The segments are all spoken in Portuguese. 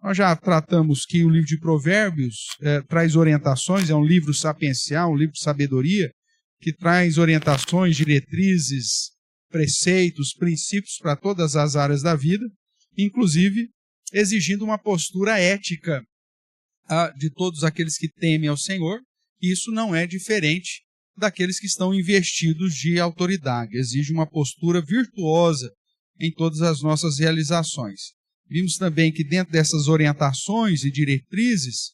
Nós já tratamos que o livro de Provérbios traz orientações, é um livro sapiencial, um livro de sabedoria, que traz orientações, diretrizes, preceitos, princípios para todas as áreas da vida, inclusive exigindo uma postura ética de todos aqueles que temem ao Senhor. Isso não é diferente daqueles que estão investidos de autoridade. Exige uma postura virtuosa em todas as nossas realizações. Vimos também que dentro dessas orientações e diretrizes,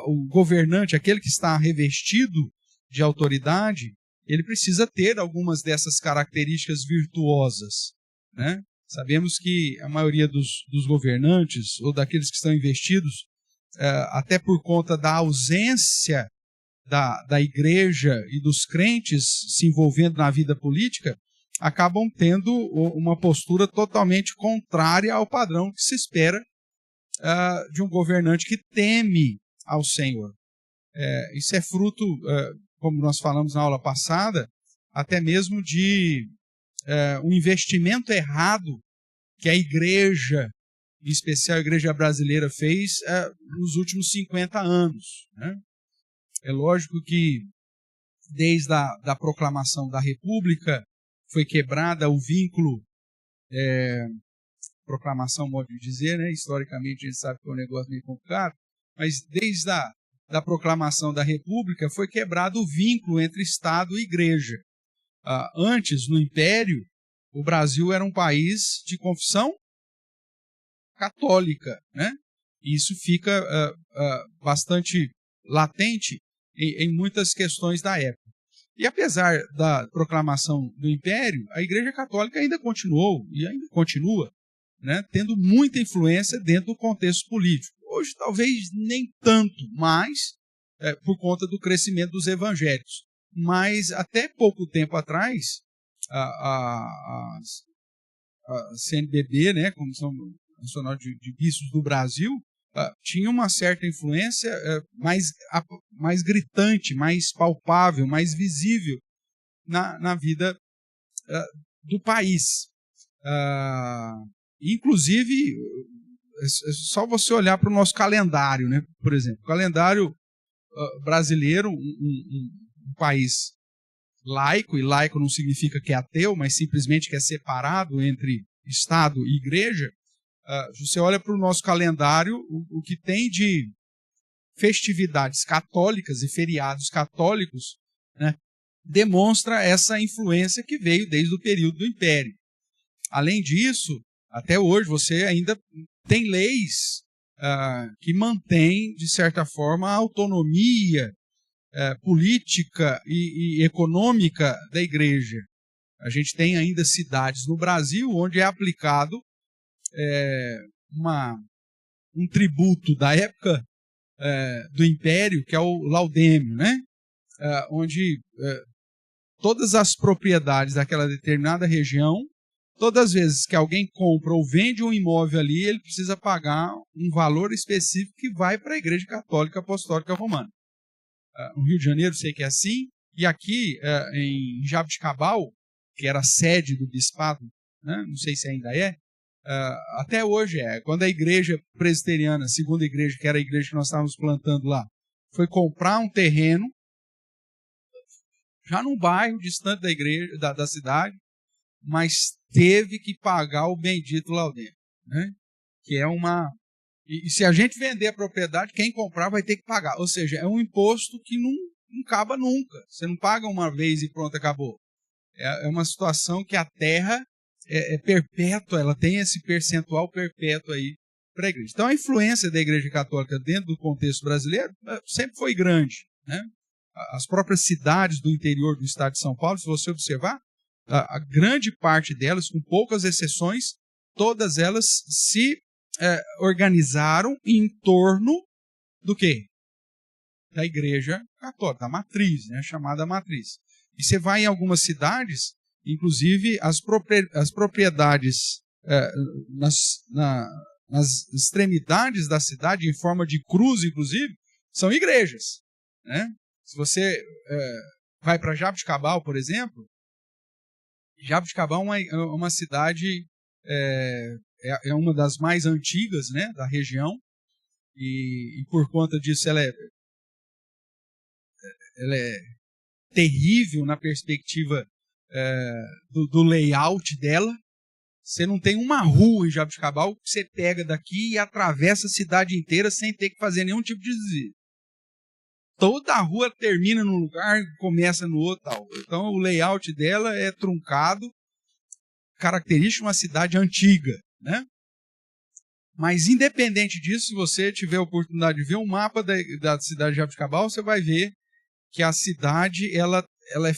o governante, aquele que está revestido de autoridade, ele precisa ter algumas dessas características virtuosas, né? Sabemos que a maioria dos governantes ou daqueles que estão investidos, até por conta da ausência da igreja e dos crentes se envolvendo na vida política, acabam tendo uma postura totalmente contrária ao padrão que se espera de um governante que teme ao Senhor. Isso é fruto, como nós falamos na aula passada, até mesmo de um investimento errado que a igreja, em especial a igreja brasileira, fez nos últimos 50 anos. Né? É lógico que desde a proclamação da República foi quebrada o vínculo, proclamação, modo de dizer, né? Historicamente a gente sabe que é um negócio meio complicado, mas desde da proclamação da República foi quebrado o vínculo entre Estado e Igreja. Antes, no Império, o Brasil era um país de confissão católica, né? E isso fica bastante latente em muitas questões da época. E apesar da proclamação do Império, a Igreja Católica ainda continuou e ainda continua, né, tendo muita influência dentro do contexto político. Hoje talvez nem tanto, mas por conta do crescimento dos evangélicos. Mas até pouco tempo atrás, a CNBB, né, Comissão Nacional de Bispos do Brasil, tinha uma certa influência mais gritante, mais palpável, mais visível na vida do país. Inclusive, é só você olhar para o nosso calendário, né? Por exemplo, o calendário brasileiro, um país laico, e laico não significa que é ateu, mas simplesmente que é separado entre Estado e Igreja. Você olha para o nosso calendário, o que tem de festividades católicas e feriados católicos, né, demonstra essa influência que veio desde o período do Império. Além disso, até hoje você ainda tem leis que mantêm, de certa forma, a autonomia política e econômica da Igreja. A gente tem ainda cidades no Brasil onde é aplicado um tributo da época do Império, que é o laudêmio, né? Onde todas as propriedades daquela determinada região, todas as vezes que alguém compra ou vende um imóvel ali, ele precisa pagar um valor específico que vai para a Igreja Católica Apostólica Romana. No Rio de Janeiro sei que é assim, e aqui em Jaboticabal, que era a sede do bispado, né? Não sei se ainda é, até hoje quando a igreja presbiteriana, a segunda igreja, que era a igreja que nós estávamos plantando lá, foi comprar um terreno, já num bairro distante da igreja, da cidade, mas teve que pagar o bendito laudêmio, né? Que é e se a gente vender a propriedade, quem comprar vai ter que pagar. Ou seja, é um imposto que não acaba nunca. Você não paga uma vez e pronto, acabou. É uma situação que a terra é perpétua, ela tem esse percentual perpétuo aí para a igreja. Então a influência da Igreja Católica dentro do contexto brasileiro sempre foi grande, né? As próprias cidades do interior do estado de São Paulo, se você observar, a grande parte delas, com poucas exceções, todas elas se organizaram em torno do quê? Da Igreja Católica, da matriz, né? Chamada matriz. E você vai em algumas cidades, inclusive as propriedades nas extremidades da cidade, em forma de cruz, inclusive, são igrejas, né? Se você vai para Jaboticabal, por exemplo, Jaboticabal é uma cidade é uma das mais antigas, né, da região, e por conta disso ela é terrível na perspectiva do layout dela. Você não tem uma rua em Jaboticabal que você pega daqui e atravessa a cidade inteira sem ter que fazer nenhum tipo de desvio. Toda a rua termina num lugar e começa no outro. Tal. Então o layout dela é truncado, característico de uma cidade antiga, né? Mas independente disso, se você tiver a oportunidade de ver um mapa da cidade de Jaboticabal, você vai ver que a cidade ela é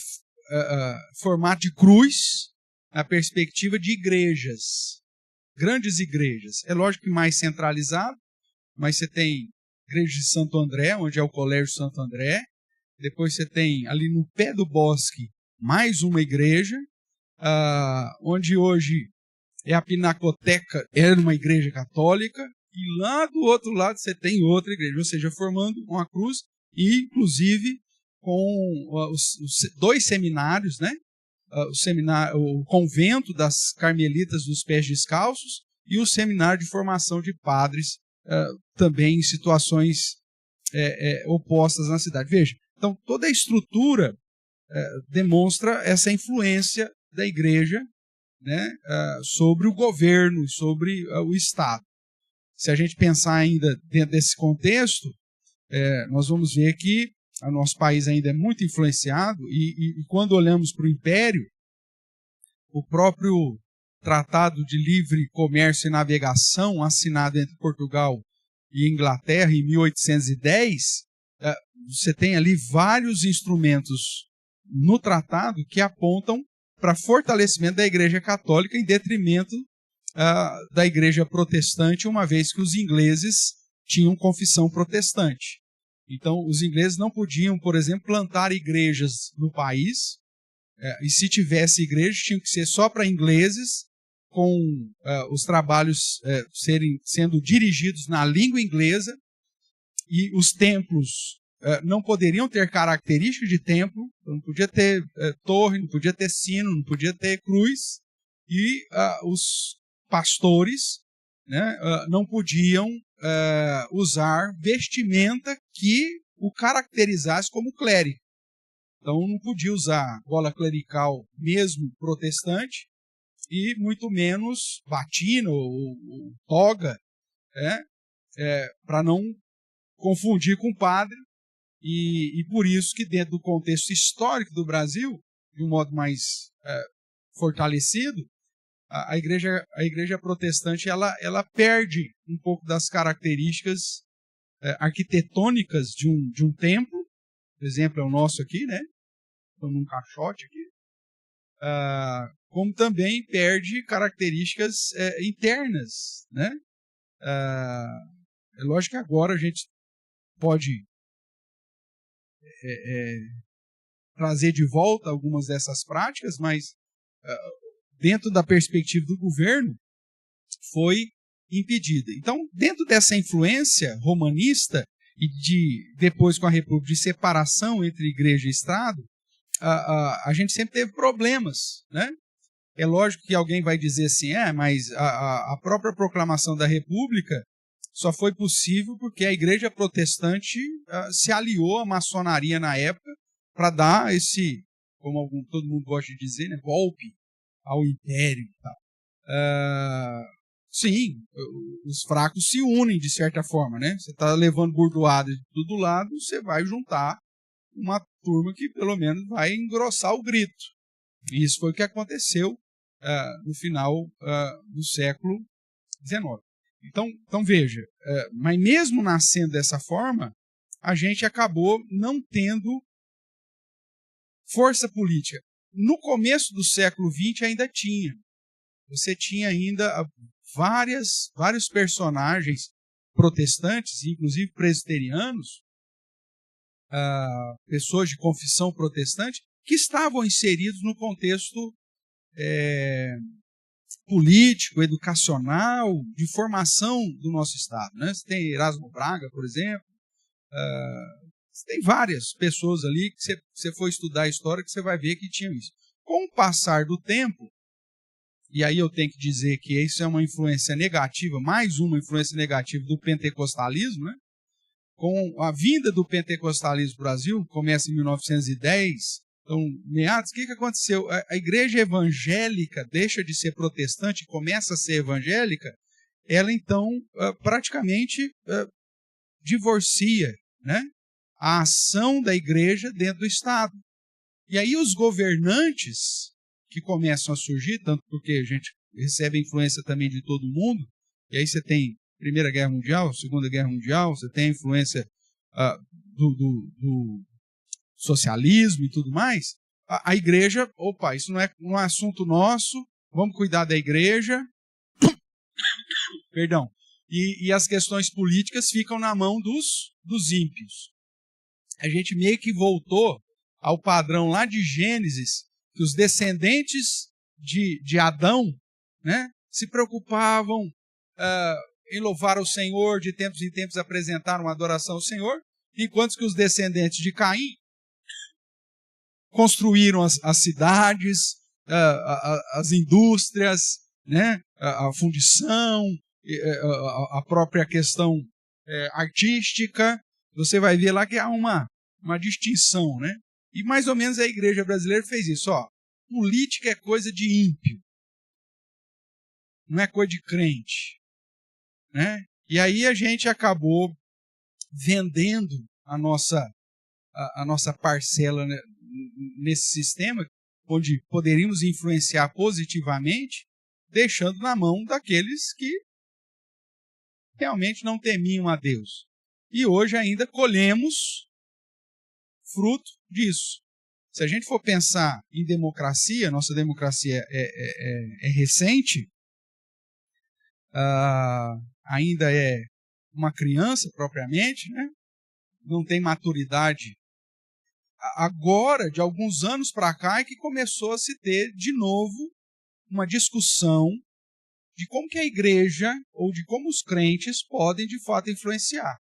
formato de cruz na perspectiva de igrejas, grandes igrejas. É lógico que mais centralizado, mas você tem a igreja de Santo André, onde é o Colégio Santo André. Depois você tem ali no pé do bosque mais uma igreja, onde hoje é a Pinacoteca, era uma igreja católica, e lá do outro lado você tem outra igreja, ou seja, formando uma cruz, e inclusive com os dois seminários, né? O convento das Carmelitas dos Pés Descalços e o seminário de formação de padres, também em situações opostas na cidade. Veja, então toda a estrutura demonstra essa influência da igreja, né, sobre o governo e sobre o Estado. Se a gente pensar ainda dentro desse contexto, nós vamos ver que o nosso país ainda é muito influenciado e quando olhamos para o Império, o próprio Tratado de Livre Comércio e Navegação, assinado entre Portugal e Inglaterra em 1810, você tem ali vários instrumentos no tratado que apontam para fortalecimento da Igreja Católica em detrimento da Igreja Protestante, uma vez que os ingleses tinham confissão protestante. Então, os ingleses não podiam, por exemplo, plantar igrejas no país, e se tivesse igreja, tinham que ser só para ingleses, com os trabalhos sendo dirigidos na língua inglesa, e os templos não poderiam ter características de templo, não podia ter torre, não podia ter sino, não podia ter cruz, e os pastores, né, não podiam usar vestimenta que o caracterizasse como clérigo. Então não podia usar gola clerical mesmo protestante, e muito menos batina ou toga, para não confundir com padre. E por isso que dentro do contexto histórico do Brasil, de um modo mais fortalecido, a igreja protestante ela perde um pouco das características arquitetônicas de um templo. Por exemplo, é o nosso aqui, né? Estou num caixote aqui. Como também perde características internas, né? É lógico que agora a gente pode trazer de volta algumas dessas práticas, mas dentro da perspectiva do governo foi impedida. Então, dentro dessa influência romanista e depois com a República de separação entre igreja e Estado, a gente sempre teve problemas, né? É lógico que alguém vai dizer assim, mas a própria proclamação da República só foi possível porque a igreja protestante se aliou à maçonaria na época para dar esse, como todo mundo gosta de dizer, né, golpe ao império e tal. Sim, os fracos se unem de certa forma, né? Você está levando burdoada de todo lado, você vai juntar uma turma que pelo menos vai engrossar o grito. E isso foi o que aconteceu no final do século XIX. Então veja, mas mesmo nascendo dessa forma, a gente acabou não tendo força política. No começo do século XX ainda tinha. Você tinha ainda vários personagens protestantes, inclusive presbiterianos, pessoas de confissão protestante, que estavam inseridos no contexto político, educacional, de formação do nosso Estado, né? Você tem Erasmo Braga, por exemplo, você tem várias pessoas ali que você for estudar a história que você vai ver que tinham isso. Com o passar do tempo, e aí eu tenho que dizer que isso é uma influência negativa, mais uma influência negativa do pentecostalismo, né? Com a vinda do pentecostalismo no Brasil, começa em 1910, então, meados, o que aconteceu? A igreja evangélica deixa de ser protestante e começa a ser evangélica, ela então praticamente divorcia, né, a ação da igreja dentro do Estado. E aí os governantes que começam a surgir, tanto porque a gente recebe a influência também de todo mundo, e aí você tem Primeira Guerra Mundial, Segunda Guerra Mundial, você tem a influência do socialismo e tudo mais, a igreja, opa, isso não é um assunto nosso, vamos cuidar da igreja, perdão, e as questões políticas ficam na mão dos ímpios. A gente meio que voltou ao padrão lá de Gênesis, que os descendentes de Adão, né, se preocupavam em louvar o Senhor, de tempos em tempos apresentar uma adoração ao Senhor, enquanto que os descendentes de Caim construíram as cidades, as indústrias, né, a fundição, a própria questão artística. Você vai ver lá que há uma distinção, né? E mais ou menos a igreja brasileira fez isso. Política é coisa de ímpio, não é coisa de crente, né? E aí a gente acabou vendendo a nossa parcela, né, nesse sistema, onde poderíamos influenciar positivamente, deixando na mão daqueles que realmente não temiam a Deus. E hoje ainda colhemos fruto disso. Se a gente for pensar em democracia, nossa democracia é recente, ainda é uma criança propriamente, né? Não tem maturidade. Agora, de alguns anos para cá, é que começou a se ter de novo uma discussão de como que a igreja ou de como os crentes podem de fato influenciar,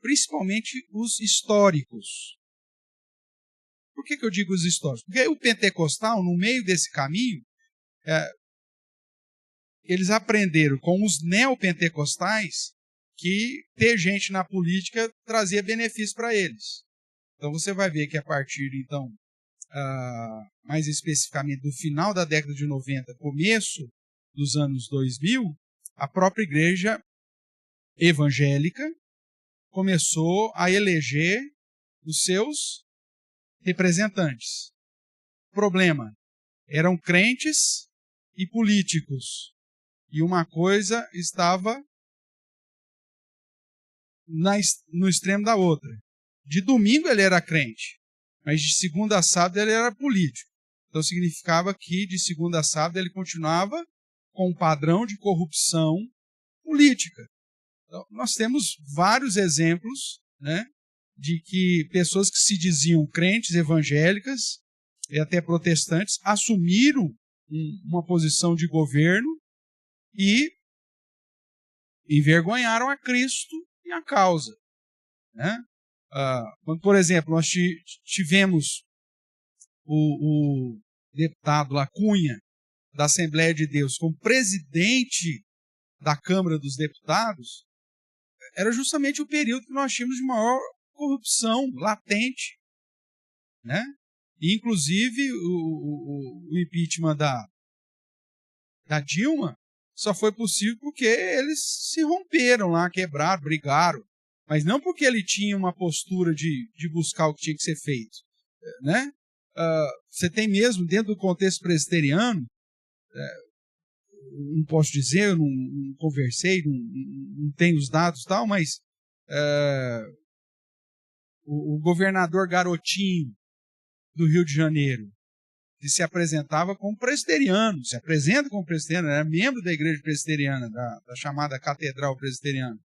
principalmente os históricos. Por que eu digo os históricos? Porque o pentecostal, no meio desse caminho, eles aprenderam com os neopentecostais que ter gente na política trazia benefício para eles. Então você vai ver que a partir, então, mais especificamente do final da década de 90, começo dos anos 2000, a própria igreja evangélica começou a eleger os seus representantes. Problema, eram crentes e políticos. E uma coisa estava no extremo da outra. De domingo ele era crente, mas de segunda a sábado ele era político. Então significava que de segunda a sábado ele continuava com um padrão de corrupção política. Então, nós temos vários exemplos, né, de que pessoas que se diziam crentes evangélicas e até protestantes assumiram uma posição de governo e envergonharam a Cristo e a causa, né? Quando, por exemplo, nós tivemos o deputado lá, Cunha, da Assembleia de Deus, como presidente da Câmara dos Deputados, era justamente o período que nós tínhamos de maior corrupção latente, né? E, inclusive, o impeachment da Dilma só foi possível porque eles se romperam lá, quebraram, brigaram, mas não porque ele tinha uma postura de buscar o que tinha que ser feito, né? Você tem mesmo, dentro do contexto presbiteriano, não posso dizer, eu não conversei, não tenho os dados e tal, mas o governador Garotinho do Rio de Janeiro, que se apresentava como presbiteriano, se apresenta como presbiteriano, era membro da igreja presbiteriana, da chamada Catedral Presbiteriana,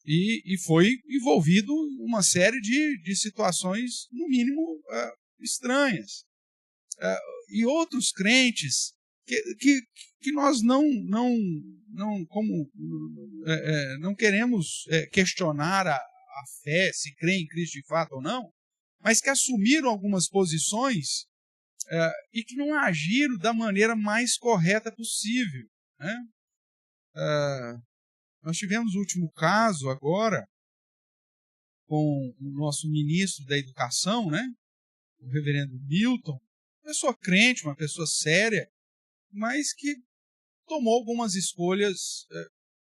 e foi envolvido em uma série de situações, no mínimo, estranhas. E outros crentes que nós não queremos questionar a fé, se crê em Cristo de fato ou não, mas que assumiram algumas posições e que não agiram da maneira mais correta possível, né? Nós tivemos o último caso agora com o nosso ministro da Educação, né? O reverendo Milton, uma pessoa crente, uma pessoa séria, mas que tomou algumas escolhas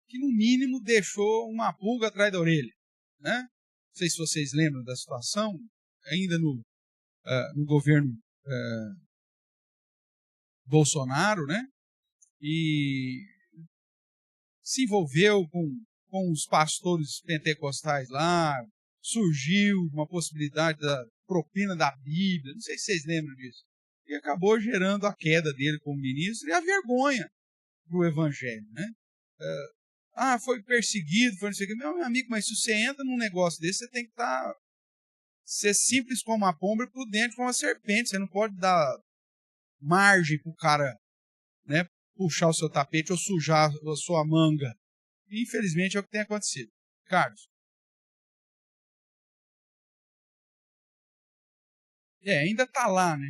que, no mínimo, deixou uma pulga atrás da orelha, né? Não sei se vocês lembram da situação, ainda no governo Bolsonaro, né? E se envolveu com os pastores pentecostais lá, surgiu uma possibilidade da propina da Bíblia, não sei se vocês lembram disso, e acabou gerando a queda dele como ministro e a vergonha para o evangelho, né? Foi perseguido, foi não sei o que. Meu amigo, mas se você entra num negócio desse, você tem que ser simples como uma pomba e prudente como uma serpente. Você não pode dar margem para o cara, né, puxar o seu tapete ou sujar a sua manga. E, infelizmente, é o que tem acontecido. Carlos. Ainda está lá, né?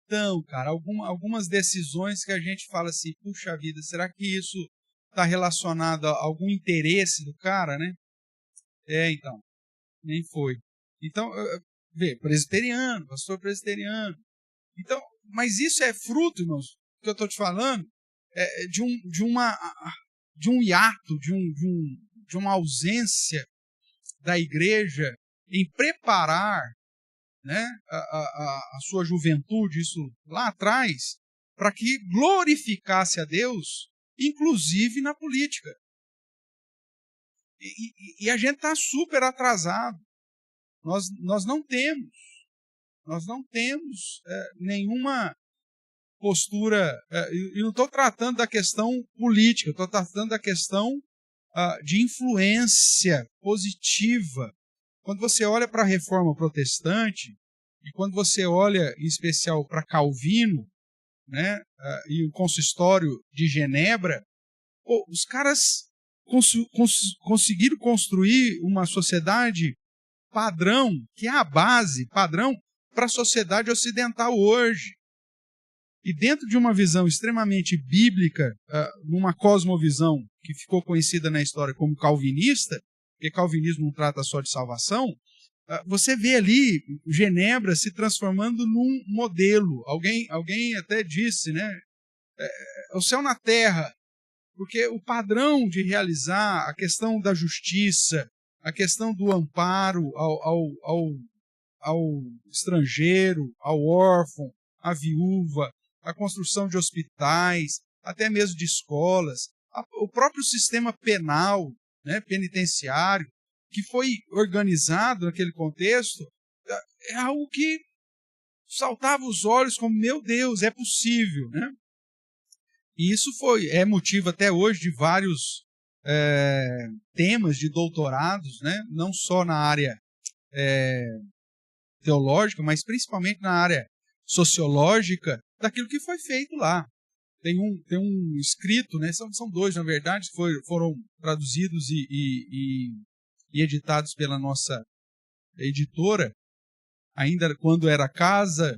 Então, cara, algumas decisões que a gente fala assim, puxa vida, será que isso está relacionado a algum interesse do cara, né? Então, nem foi. Então, presbiteriano, pastor presbiteriano. Então, mas isso é fruto, irmãos, que eu estou te falando, de um hiato, de uma ausência da igreja em preparar, né, a sua juventude, isso lá atrás, para que glorificasse a Deus, inclusive na política. E a gente está super atrasado. Nós não temos nenhuma postura, e não estou tratando da questão política, estou tratando da questão de influência positiva. Quando você olha para a Reforma Protestante, e quando você olha em especial para Calvino, né, e o Consistório de Genebra, os caras conseguiram construir uma sociedade padrão, que é a base, padrão para a sociedade ocidental hoje. E dentro de uma visão extremamente bíblica, numa cosmovisão que ficou conhecida na história como calvinista, porque calvinismo não trata só de salvação, você vê ali Genebra se transformando num modelo. Alguém até disse, né? O céu na terra, porque o padrão de realizar a questão da justiça, a questão do amparo ao estrangeiro, ao órfão, à viúva, a construção de hospitais, até mesmo de escolas, o próprio sistema penal, né, penitenciário, que foi organizado naquele contexto, é algo que saltava os olhos como, meu Deus, é possível, né? E isso é motivo até hoje de vários temas de doutorados, né? Não só na área teológica, mas principalmente na área sociológica, daquilo que foi feito lá. Tem um escrito, né? São dois, na verdade, que foram traduzidos e editados pela nossa editora, ainda quando era Casa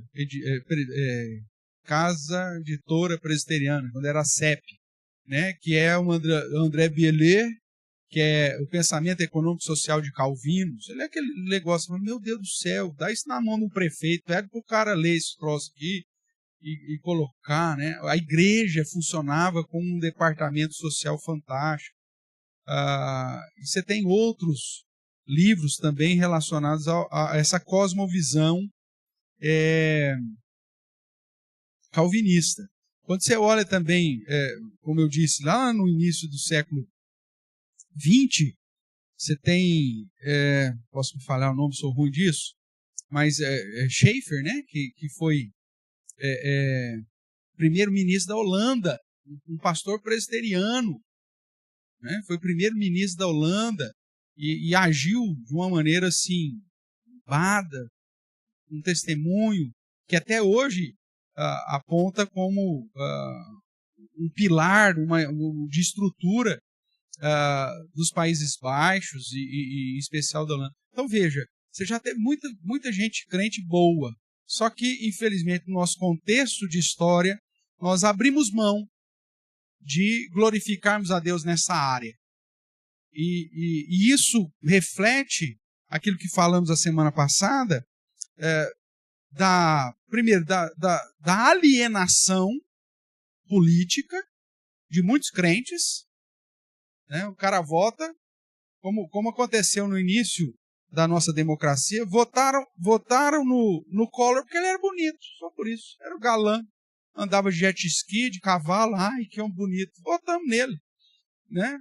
Editora Presbiteriana, quando era a CEP, né? Que é o André Bielê, que é o pensamento econômico social de Calvino. Ele é aquele negócio, meu Deus do céu, dá isso na mão do prefeito, pega para o cara ler esse troço aqui e colocar, né? A igreja funcionava como um departamento social fantástico. E você tem outros livros também relacionados a essa cosmovisão calvinista. Quando você olha também, como eu disse, lá no início do século XX, você tem, posso me falar o nome, sou ruim disso, mas Schaeffer, né, que foi primeiro-ministro da Holanda, um pastor presbiteriano, né, foi primeiro-ministro da Holanda e agiu de uma maneira assim, bada, um testemunho que até hoje aponta como um pilar de estrutura dos Países Baixos e em especial da Holanda. Então veja, você já teve muita gente crente boa, só que infelizmente no nosso contexto de história nós abrimos mão de glorificarmos a Deus nessa área. E isso reflete aquilo que falamos a semana passada, primeiro, da alienação política de muitos crentes, né? O cara vota, como aconteceu no início da nossa democracia, votaram no Collor porque ele era bonito, só por isso, era o galã, andava de jet ski, de cavalo, ai, que homem bonito, votamos nele, né?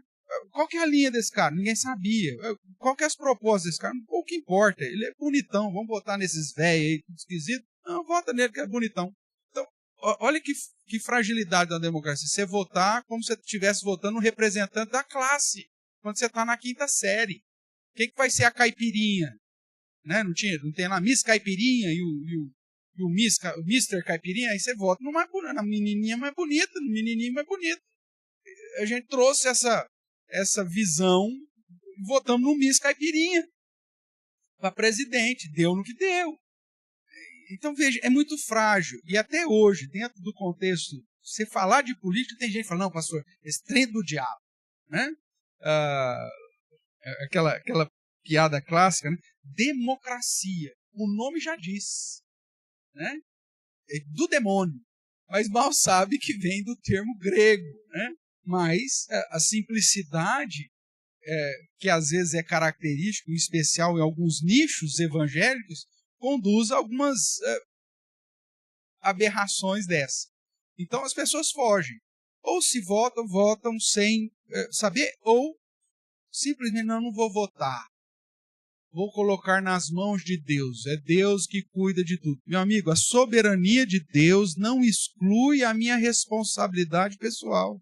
Qual que é a linha desse cara? Ninguém sabia. Qual que é as propostas desse cara? O que importa, ele é bonitão, vamos votar nesses velhos aí, tudo esquisito. Não, vota nele que é bonitão. Então, olha que fragilidade da democracia. Você votar como se você estivesse votando um representante da classe, quando você está na 5ª série. Quem que vai ser a caipirinha? Né? Não tem lá Miss Caipirinha e o Mr. Caipirinha, aí você vota na menininha mais bonita, no menininho mais bonito. A gente trouxe essa visão e votamos no Miss Caipirinha para presidente, deu no que deu. Então, veja, é muito frágil. E até hoje, dentro do contexto, você falar de política, tem gente que fala, não, pastor, esse trem do diabo. Né? Aquela piada clássica, né? Democracia. O nome já diz. Né? É do demônio. Mas mal sabe que vem do termo grego. Né? Mas a simplicidade, que às vezes é característico, em especial em alguns nichos evangélicos, conduz a algumas aberrações dessa. Então as pessoas fogem. Ou se votam sem saber, ou simplesmente não vou votar. Vou colocar nas mãos de Deus. É Deus que cuida de tudo. Meu amigo, a soberania de Deus não exclui a minha responsabilidade pessoal.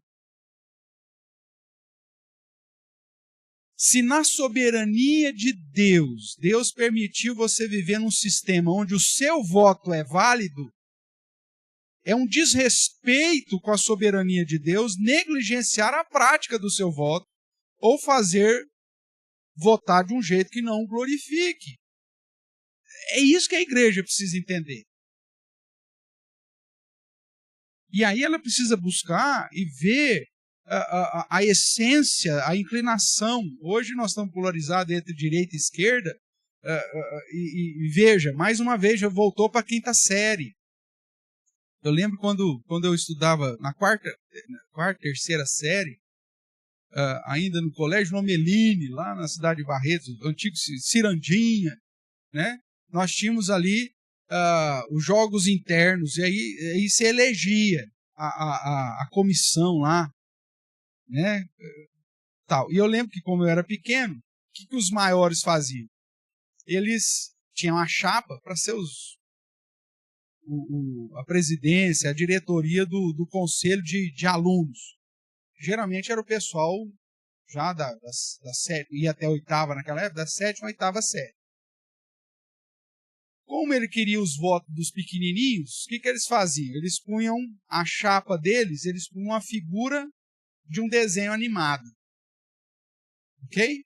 Se na soberania de Deus, Deus permitiu você viver num sistema onde o seu voto é válido, é um desrespeito com a soberania de Deus negligenciar a prática do seu voto ou fazer votar de um jeito que não o glorifique. É isso que a igreja precisa entender. E aí ela precisa buscar e ver a essência, a inclinação. Hoje nós estamos polarizados entre direita e esquerda, e veja, mais uma vez já voltou para a 5ª série. Eu lembro quando eu estudava na quarta, 3ª série, ainda no colégio Nomeline, lá na cidade de Barretos, antigo Cirandinha, né? Nós tínhamos ali os jogos internos, e aí se elegia a comissão lá, né? Tal. E eu lembro que, como eu era pequeno, o que os maiores faziam? Eles tinham a chapa para ser a presidência, a diretoria do conselho de alunos. Geralmente era o pessoal já da ia até a 8ª naquela época, da 7ª à 8ª série. Como ele queria os votos dos pequenininhos, o que eles faziam? Eles punham a chapa deles, eles punham uma figura de um desenho animado. Ok?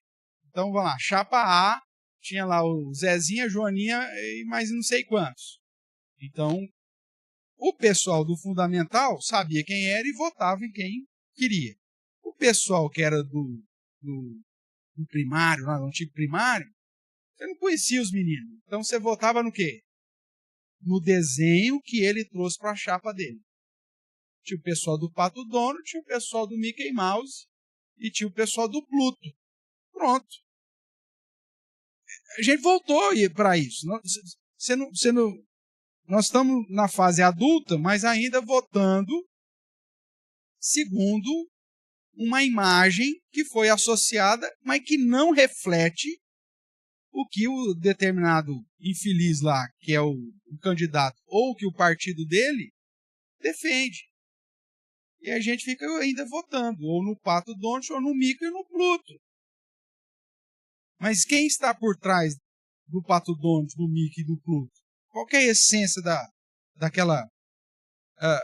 Então, vamos lá. Chapa A, tinha lá o Zezinha, a Joaninha e mais não sei quantos. Então, o pessoal do fundamental sabia quem era e votava em quem queria. O pessoal que era do primário, lá do antigo primário, você não conhecia os meninos. Então, você votava no quê? No desenho que ele trouxe para a chapa dele. Tinha o pessoal do Pato Donald, tinha o pessoal do Mickey Mouse e tinha o pessoal do Pluto. Pronto. A gente voltou para isso. Nós estamos na fase adulta, mas ainda votando segundo uma imagem que foi associada, mas que não reflete o que o determinado infeliz lá, que é o candidato, ou que o partido dele defende. E a gente fica ainda votando, ou no Pato Donald, ou no Mickey e no Pluto. Mas quem está por trás do Pato Donald, do Mickey e do Pluto? Qual que é a essência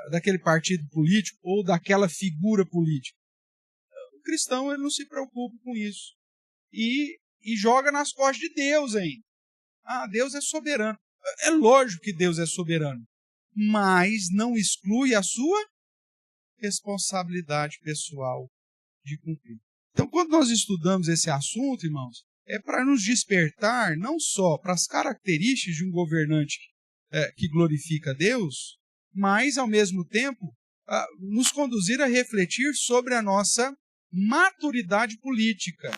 daquele partido político ou daquela figura política? cristão ele não se preocupa com isso. E joga nas costas de Deus ainda. Ah, Deus é soberano. É lógico que Deus é soberano, mas não exclui a sua responsabilidade pessoal de cumprir. Então, quando nós estudamos esse assunto, irmãos, é para nos despertar não só para as características de um governante que glorifica a Deus, mas, ao mesmo tempo, nos conduzir a refletir sobre a nossa maturidade política.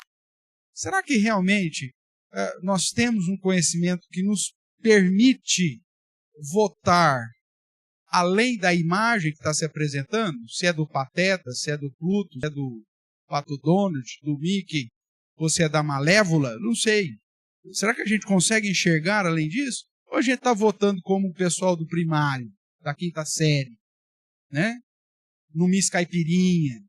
Será que realmente nós temos um conhecimento que nos permite votar além da imagem que está se apresentando? Se é do Pateta, se é do Pluto, se é do Pato Donald, do Mickey, ou se é da Malévola? Não sei. Será que a gente consegue enxergar além disso? Ou a gente está votando como o pessoal do primário, da quinta série, né? No Miss Caipirinha,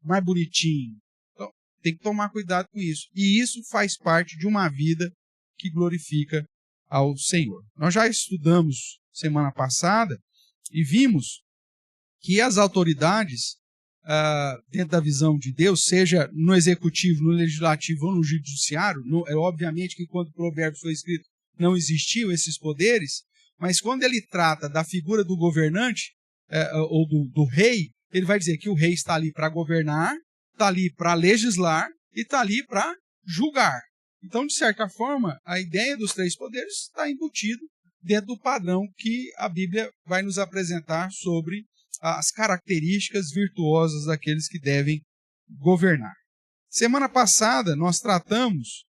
mais bonitinho. Então, tem que tomar cuidado com isso. E isso faz parte de uma vida que glorifica ao Senhor. Nós já estudamos semana passada e vimos que as autoridades, dentro da visão de Deus, seja no executivo, no legislativo ou no judiciário, é obviamente que quando o provérbio foi escrito não existiam esses poderes, mas quando ele trata da figura do governante ou do rei, ele vai dizer que o rei está ali para governar, está ali para legislar e está ali para julgar. Então, de certa forma, a ideia dos três poderes está embutido dentro do padrão que a Bíblia vai nos apresentar sobre as características virtuosas daqueles que devem governar. Semana passada, nós tratamos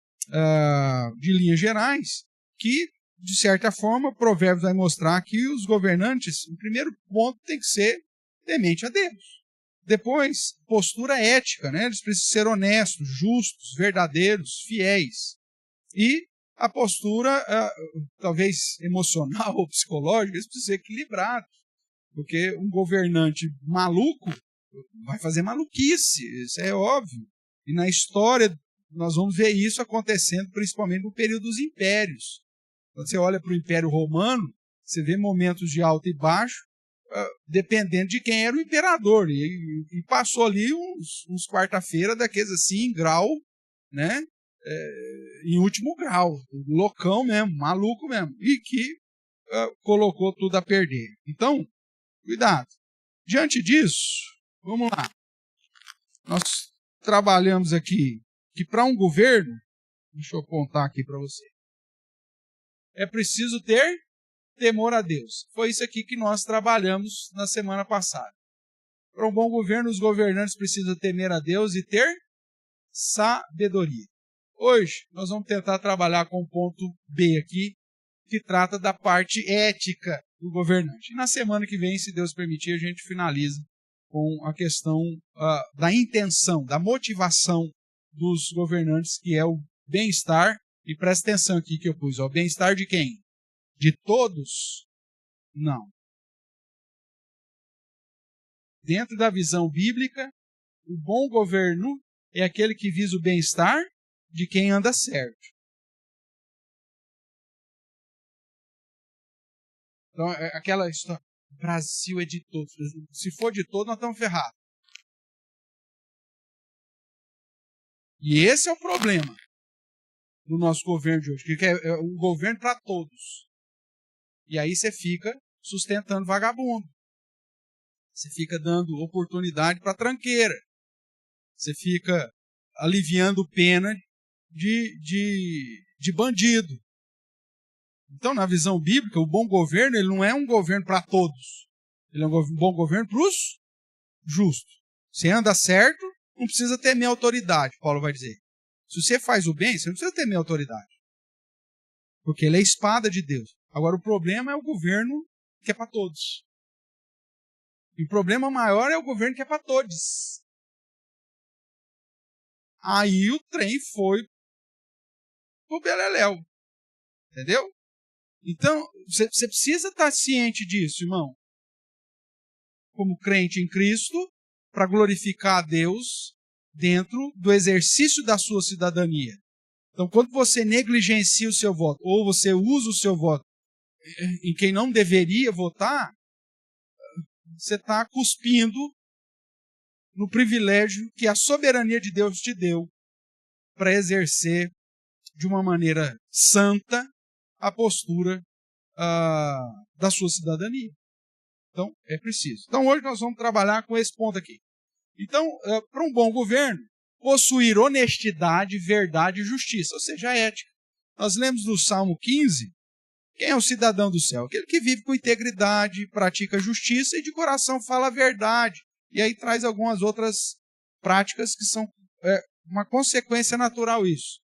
de linhas gerais que, de certa forma, Provérbios vai mostrar que os governantes, o primeiro ponto tem que ser temente a Deus. Depois, postura ética, né? Eles precisam ser honestos, justos, verdadeiros, fiéis. E a postura, talvez emocional ou psicológica, eles precisam ser equilibrados. Porque um governante maluco vai fazer maluquice, isso é óbvio. E na história, nós vamos ver isso acontecendo principalmente no período dos impérios. Quando você olha para o Império Romano, você vê momentos de alto e baixo, dependendo de quem era o imperador. E passou ali uns quarta-feira daqueles assim, em grau, né? Em último grau, loucão mesmo, maluco mesmo, e que colocou tudo a perder. Então, cuidado. Diante disso, vamos lá. Nós trabalhamos aqui que para um governo, deixa eu apontar aqui para você, é preciso ter temor a Deus. Foi isso aqui que nós trabalhamos na semana passada. Para um bom governo, os governantes precisam temer a Deus e ter sabedoria. Hoje, nós vamos tentar trabalhar com o ponto B aqui, que trata da parte ética do governante. E na semana que vem, se Deus permitir, a gente finaliza com a questão da intenção, da motivação dos governantes, que é o bem-estar. E presta atenção aqui que eu pus, o bem-estar de quem? De todos? Não. Dentro da visão bíblica, o bom governo é aquele que visa o bem-estar de quem anda certo. Então, é aquela história, o Brasil é de todos. Se for de todos, nós estamos ferrados. E esse é o problema do nosso governo de hoje, que é um governo para todos. E aí você fica sustentando vagabundo. Você fica dando oportunidade para tranqueira. Você fica aliviando pena de bandido. Então, na visão bíblica, o bom governo ele não é um governo para todos. Ele é um bom governo para os justos. Se anda certo, não precisa temer autoridade, Paulo vai dizer. Se você faz o bem, você não precisa temer autoridade. Porque ele é a espada de Deus. Agora, o problema é o governo que é para todos. E o problema maior é o governo que é para todos. Aí o trem foi pro beleléu. Entendeu? Então, você precisa estar ciente disso, irmão. Como crente em Cristo, para glorificar a Deus dentro do exercício da sua cidadania. Então, quando você negligencia o seu voto, ou você usa o seu voto em quem não deveria votar, você está cuspindo no privilégio que a soberania de Deus te deu para exercer de uma maneira santa a postura da sua cidadania. Então, é preciso. Então, hoje nós vamos trabalhar com esse ponto aqui. Então, para um bom governo, possuir honestidade, verdade e justiça, ou seja, a ética. Nós lemos no Salmo 15, quem é o cidadão do céu? Aquele que vive com integridade, pratica justiça e de coração fala a verdade. E aí traz algumas outras práticas que são uma consequência natural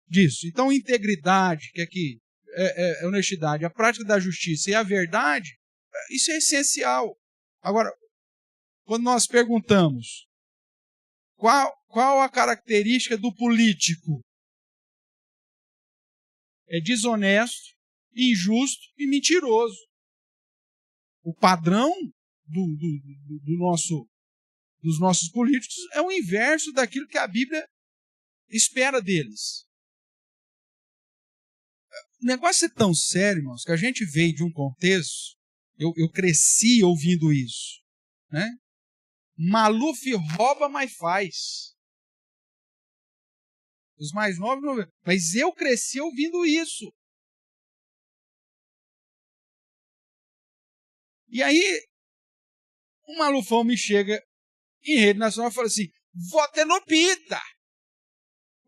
disso. Então, integridade, que aqui é honestidade, a prática da justiça e a verdade, isso é essencial. Agora, quando nós perguntamos qual a característica do político? É desonesto, injusto e mentiroso. O padrão dos nossos políticos é o inverso daquilo que a Bíblia espera deles. O negócio é tão sério, irmãos, que a gente veio de um contexto, eu cresci ouvindo isso, né? Maluf rouba, mas faz. Os mais novos não. Mas eu cresci ouvindo isso. E aí, um malufão me chega em rede nacional e fala assim: vota no Pita.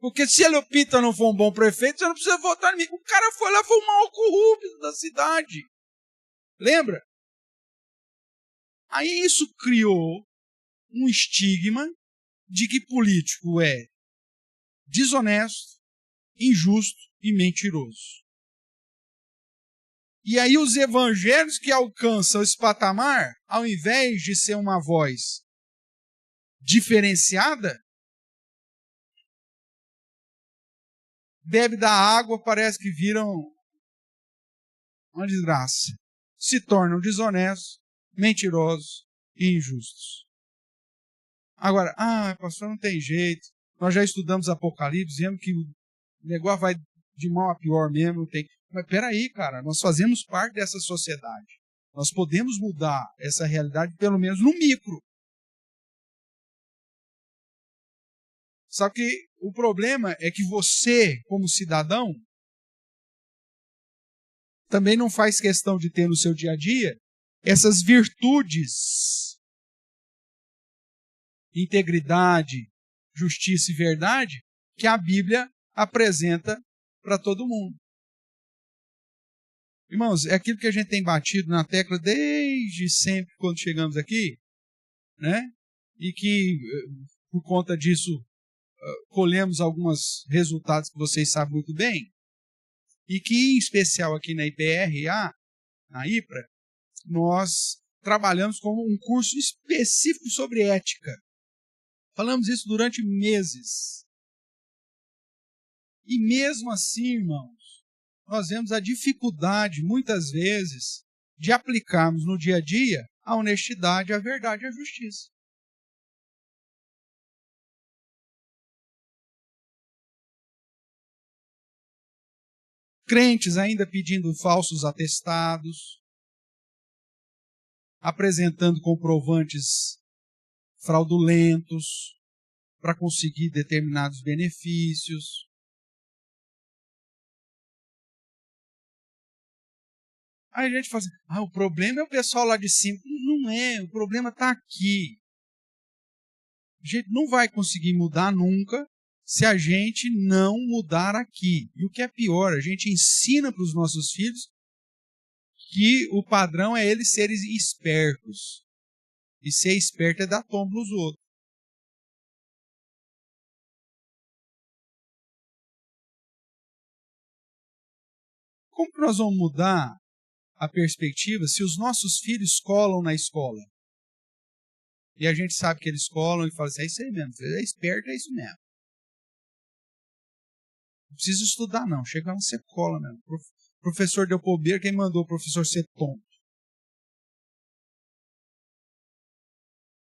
Porque se o Pita não for um bom prefeito, você não precisa votar em mim. O cara foi lá, foi o maior corrupto da cidade. Lembra? Aí isso criou um estigma de que político é desonesto, injusto e mentiroso. E aí os evangelhos que alcançam esse patamar, ao invés de ser uma voz diferenciada, bebe da água, parece que viram uma desgraça. Se tornam desonestos, mentirosos e injustos. Agora, pastor, não tem jeito. Nós já estudamos Apocalipse, dizendo que o negócio vai de mal a pior mesmo. Não tem. Mas peraí, cara, nós fazemos parte dessa sociedade. Nós podemos mudar essa realidade, pelo menos no micro. Só que o problema é que você, como cidadão, também não faz questão de ter no seu dia a dia essas virtudes, integridade, justiça e verdade, que a Bíblia apresenta para todo mundo. Irmãos, é aquilo que a gente tem batido na tecla desde sempre quando chegamos aqui, né? E que, por conta disso, colhemos alguns resultados que vocês sabem muito bem, e que, em especial aqui na IPRA, na IPRA, nós trabalhamos com um curso específico sobre ética. Falamos isso durante meses. E mesmo assim, irmãos, nós vemos a dificuldade, muitas vezes, de aplicarmos no dia a dia a honestidade, a verdade e a justiça. Crentes ainda pedindo falsos atestados, apresentando comprovantes fraudulentos para conseguir determinados benefícios. Aí a gente fala assim, o problema é o pessoal lá de cima. Não é, o problema está aqui. A gente não vai conseguir mudar nunca se a gente não mudar aqui. E o que é pior, a gente ensina para os nossos filhos que o padrão é eles serem espertos. E ser esperto é dar tombo nos outros. Como que nós vamos mudar a perspectiva se os nossos filhos colam na escola? E a gente sabe que eles colam e fala assim, é isso aí mesmo, você é esperto, é isso mesmo. Não precisa estudar não, chega lá, você cola mesmo. O professor deu bobeira, quem mandou o professor ser tonto?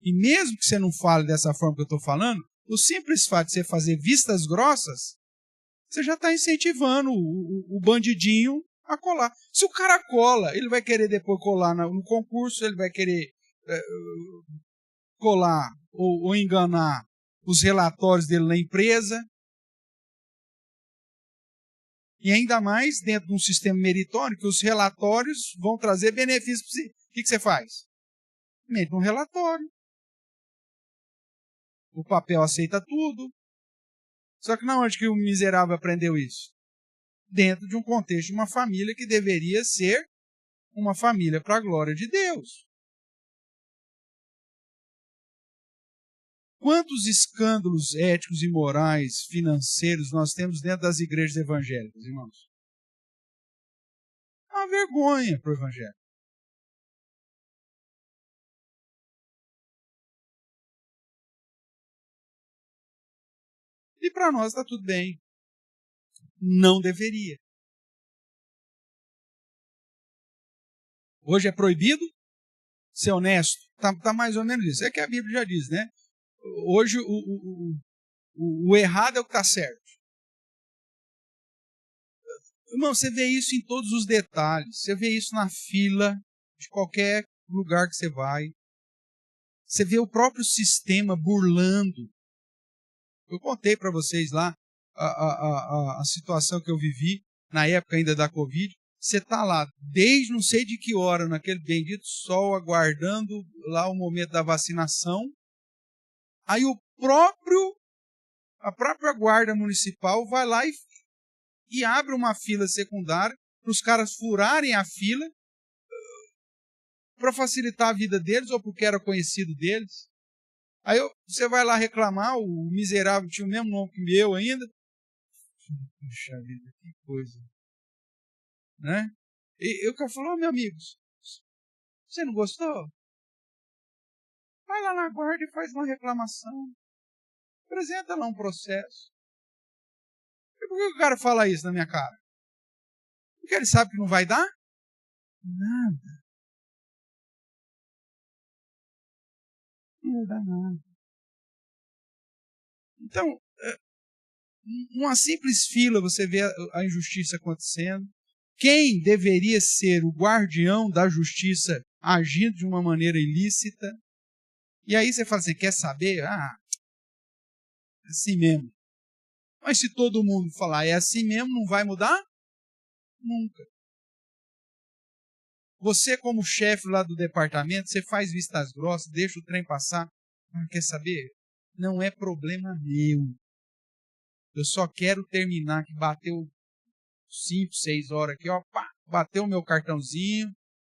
E mesmo que você não fale dessa forma que eu estou falando, o simples fato de você fazer vistas grossas, você já está incentivando o bandidinho a colar. Se o cara cola, ele vai querer depois colar no concurso, ele vai querer colar ou enganar os relatórios dele na empresa. E ainda mais dentro de um sistema meritório, que os relatórios vão trazer benefícios para você. O que você faz? Mete um relatório. O papel aceita tudo. Só que na onde que o miserável aprendeu isso? Dentro de um contexto de uma família que deveria ser uma família para a glória de Deus. Quantos escândalos éticos e morais, financeiros nós temos dentro das igrejas evangélicas, irmãos? É uma vergonha para o evangelho. E para nós está tudo bem. Não deveria. Hoje é proibido ser honesto. Tá mais ou menos isso. É que a Bíblia já diz, né? Hoje o errado é o que está certo. Irmão, você vê isso em todos os detalhes. Você vê isso na fila de qualquer lugar que você vai. Você vê o próprio sistema burlando. Eu contei para vocês lá a situação que eu vivi na época ainda da Covid. Você está lá desde não sei de que hora, naquele bendito sol, aguardando lá o momento da vacinação. Aí a própria guarda municipal vai lá e abre uma fila secundária para os caras furarem a fila para facilitar a vida deles ou porque era conhecido deles. Aí você vai lá reclamar, o miserável tinha o mesmo nome que eu ainda. Puxa vida, que coisa. Né? E o cara falou, meu amigo, você não gostou? Vai lá na guarda e faz uma reclamação. Apresenta lá um processo. E por que o cara fala isso na minha cara? Porque ele sabe que não vai dar? Nada. Não vai dar nada. Então, uma simples fila você vê a injustiça acontecendo. Quem deveria ser o guardião da justiça agindo de uma maneira ilícita? E aí você fala assim, quer saber? Ah, é assim mesmo. Mas se todo mundo falar é assim mesmo, não vai mudar? Nunca. Você, como chefe lá do departamento, você faz vistas grossas, deixa o trem passar. Ah, quer saber? Não é problema meu. Eu só quero terminar, que bateu 5, 6 horas aqui, ó, pá, bateu o meu cartãozinho,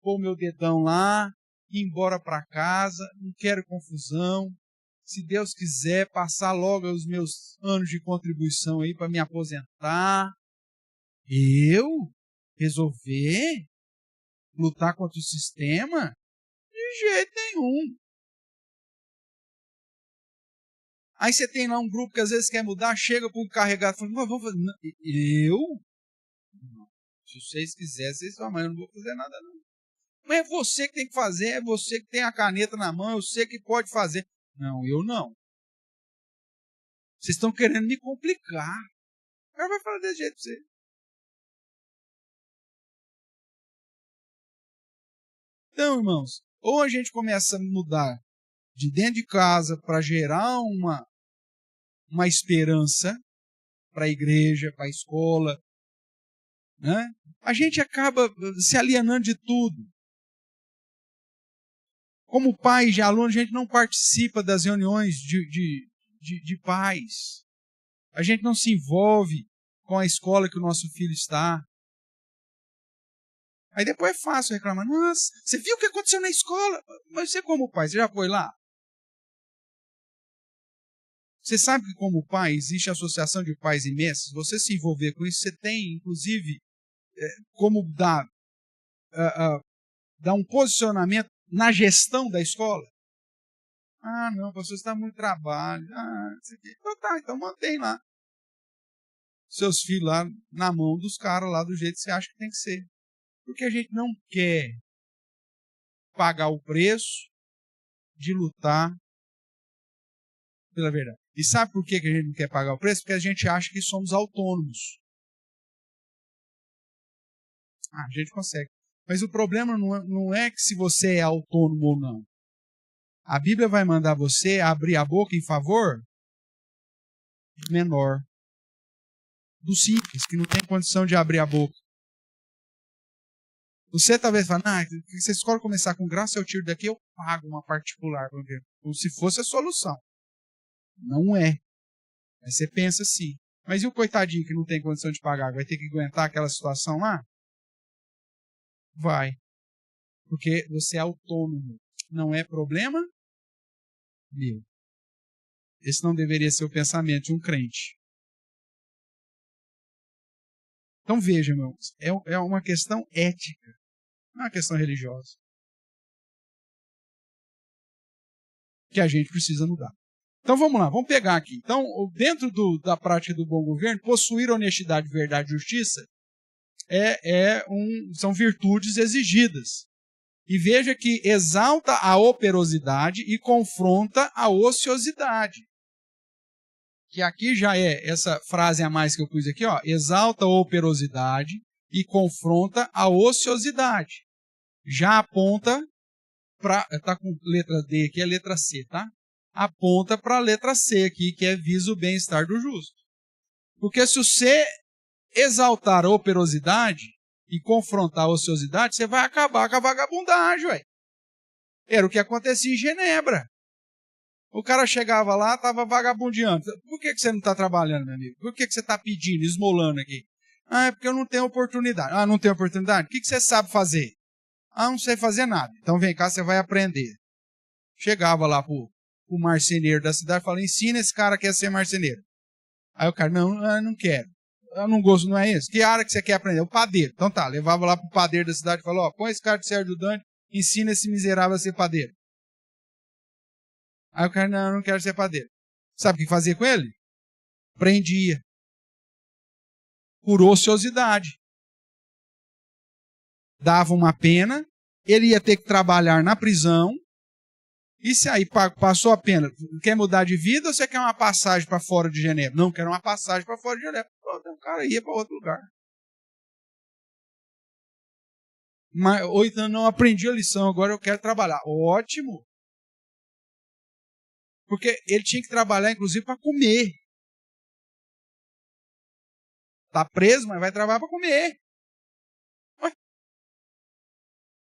pôr o meu dedão lá, ir embora para casa, não quero confusão. Se Deus quiser, passar logo os meus anos de contribuição aí para me aposentar. Eu? Resolver? Lutar contra o sistema? De jeito nenhum. Aí você tem lá um grupo que às vezes quer mudar, chega para o encarregado e fala, mas vamos fazer. Não, eu? Não. Se vocês quiserem, vocês falam, mas eu não vou fazer nada não. Mas é você que tem que fazer, é você que tem a caneta na mão, eu sei que pode fazer. Não, eu não. Vocês estão querendo me complicar. O cara vai falar desse jeito para você. Então, irmãos, ou a gente começa a mudar de dentro de casa para gerar uma esperança para a igreja, para a escola, né? A gente acaba se alienando de tudo. Como pai de aluno, a gente não participa das reuniões de pais. A gente não se envolve com a escola que o nosso filho está. Aí depois é fácil reclamar. Nossa, você viu o que aconteceu na escola? Mas você como pai, você já foi lá? Você sabe que como pai, existe a associação de pais e mestres. Você se envolver com isso, você tem, inclusive, como dar um posicionamento na gestão da escola. Ah, não, pastor, você está muito trabalho. Ah, isso aqui. Então tá, então mantém lá seus filhos lá na mão dos caras lá do jeito que você acha que tem que ser. Porque a gente não quer pagar o preço de lutar pela verdade. E sabe por que a gente não quer pagar o preço? Porque a gente acha que somos autônomos. Ah, a gente consegue. Mas o problema não é que se você é autônomo ou não. A Bíblia vai mandar você abrir a boca em favor do menor, do simples, que não tem condição de abrir a boca. Você talvez fale, se a escola começar com graça, eu tiro daqui, eu pago uma particular, como se fosse a solução. Não é. Aí você pensa assim, mas e o coitadinho que não tem condição de pagar, vai ter que aguentar aquela situação lá? Vai. Porque você é autônomo. Não é problema meu. Esse não deveria ser o pensamento de um crente. Então veja, meus, é uma questão ética, não é uma questão religiosa. Que a gente precisa mudar. Então vamos lá, vamos pegar aqui. Então, dentro da prática do bom governo, possuir honestidade, verdade e justiça são virtudes exigidas. E veja que exalta a operosidade e confronta a ociosidade. Que aqui já é essa frase a mais que eu pus aqui, ó, exalta a operosidade e confronta a ociosidade. Já aponta para, tá com letra D aqui, é letra C, tá? Aponta para a letra C aqui, que é visa o bem-estar do justo. Porque se você exaltar a operosidade e confrontar a ociosidade, você vai acabar com a vagabundagem, ué. Era o que acontecia em Genebra. O cara chegava lá, estava vagabundeando. Por que você não está trabalhando, meu amigo? Por que você está pedindo, esmolando aqui? É porque eu não tenho oportunidade. Não tem oportunidade? O que você sabe fazer? Não sei fazer nada. Então vem cá, você vai aprender. Chegava lá pro marceneiro da cidade e falava, ensina esse cara que quer ser marceneiro. Aí o cara, não quero. Eu não gosto, não é isso? Que área que você quer aprender? O padeiro. Então tá, levava lá pro padeiro da cidade e falou, põe esse cara de ser ajudante, ensina esse miserável a ser padeiro. Aí o cara, não quero ser padeiro. Sabe o que fazia com ele? Prendia. Por ociosidade. Dava uma pena, ele ia ter que trabalhar na prisão, e se aí passou a pena, quer mudar de vida ou você quer uma passagem para fora de Genebra? Não, quero uma passagem para fora de Genebra. O cara ia para outro lugar. Ou então, não aprendi a lição, agora eu quero trabalhar. Ótimo. Porque ele tinha que trabalhar, inclusive, para comer. Está preso, mas vai trabalhar para comer. Ué.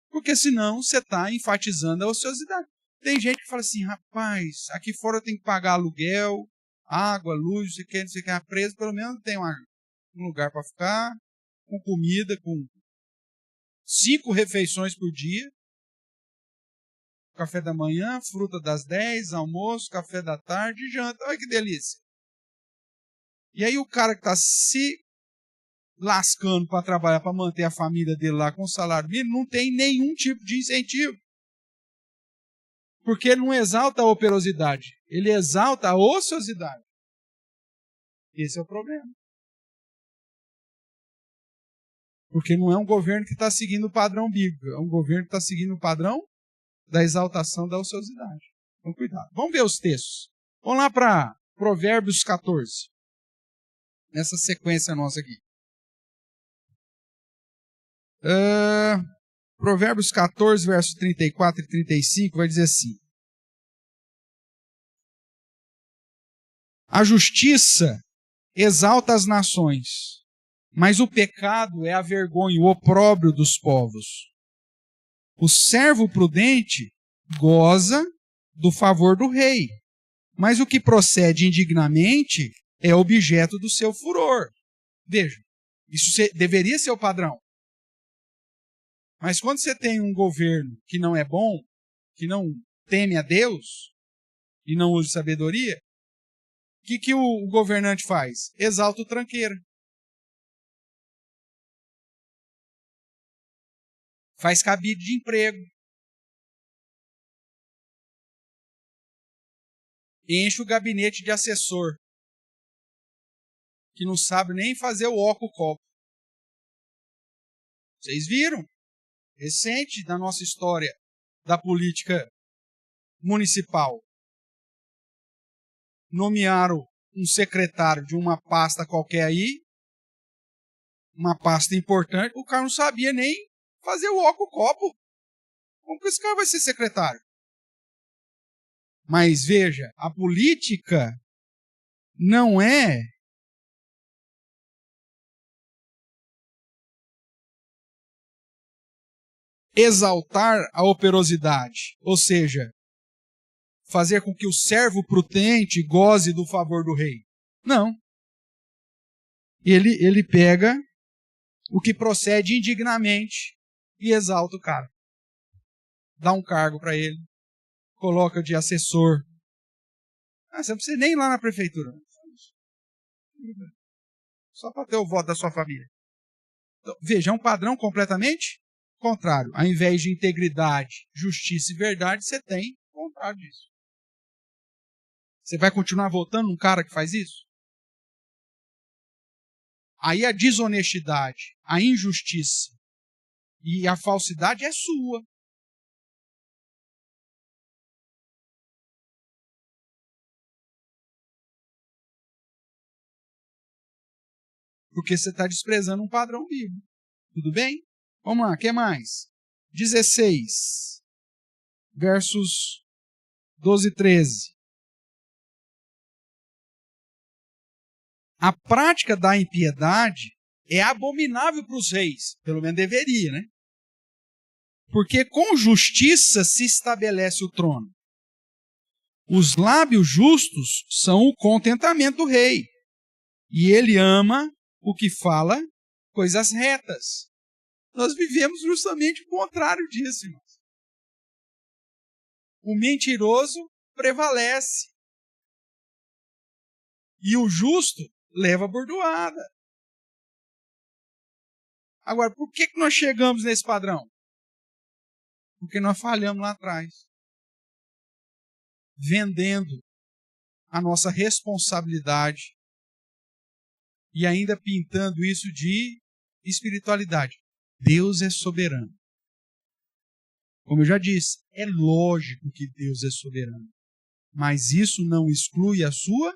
Porque senão você está enfatizando a ociosidade. Tem gente que fala assim, rapaz, aqui fora eu tenho que pagar aluguel, água, luz, não sei o que, preso, pelo menos tem um lugar para ficar, com comida, com 5 refeições por dia. Café da manhã, fruta das 10, almoço, café da tarde e janta. Olha que delícia. E aí o cara que está se lascando para trabalhar, para manter a família dele lá com salário mínimo, não tem nenhum tipo de incentivo. Porque ele não exalta a operosidade, ele exalta a ociosidade. Esse é o problema. Porque não é um governo que está seguindo o padrão bíblico, é um governo que está seguindo o padrão da exaltação da ociosidade. Então, cuidado. Vamos ver os textos. Vamos lá para Provérbios 14. Nessa sequência nossa aqui. Provérbios 14, versos 34 e 35, vai dizer assim. A justiça exalta as nações, mas o pecado é a vergonha, o opróbrio dos povos. O servo prudente goza do favor do rei, mas o que procede indignamente é objeto do seu furor. Veja, isso deveria ser o padrão. Mas quando você tem um governo que não é bom, que não teme a Deus e não usa sabedoria, o que o governante faz? Exalta o tranqueira. Faz cabide de emprego. Enche o gabinete de assessor, que não sabe nem fazer o óculos copo. Vocês viram? Recente da nossa história da política municipal. Nomearam um secretário de uma pasta qualquer aí, uma pasta importante, o cara não sabia nem fazer o óculos copo. Como que esse cara vai ser secretário? Mas veja, a política não é exaltar a operosidade, ou seja, fazer com que o servo prudente goze do favor do rei. Não. Ele pega o que procede indignamente e exalta o cara. Dá um cargo para ele, coloca de assessor. Você não precisa nem ir lá na prefeitura. Só para ter o voto da sua família. Então, veja, é um padrão completamente contrário. Ao invés de integridade, justiça e verdade, você tem o contrário disso. Você vai continuar votando num cara que faz isso? Aí a desonestidade, a injustiça e a falsidade é sua. Porque você está desprezando um padrão bíblico. Tudo bem? Vamos lá, o que mais? 16, versos 12 e 13. A prática da impiedade é abominável para os reis, pelo menos deveria, né? Porque com justiça se estabelece o trono. Os lábios justos são o contentamento do rei, e ele ama o que fala coisas retas. Nós vivemos justamente o contrário disso, irmãos. O mentiroso prevalece. E o justo leva a bordoada. Agora, por que nós chegamos nesse padrão? Porque nós falhamos lá atrás. Vendendo a nossa responsabilidade e ainda pintando isso de espiritualidade. Deus é soberano. Como eu já disse, é lógico que Deus é soberano. Mas isso não exclui a sua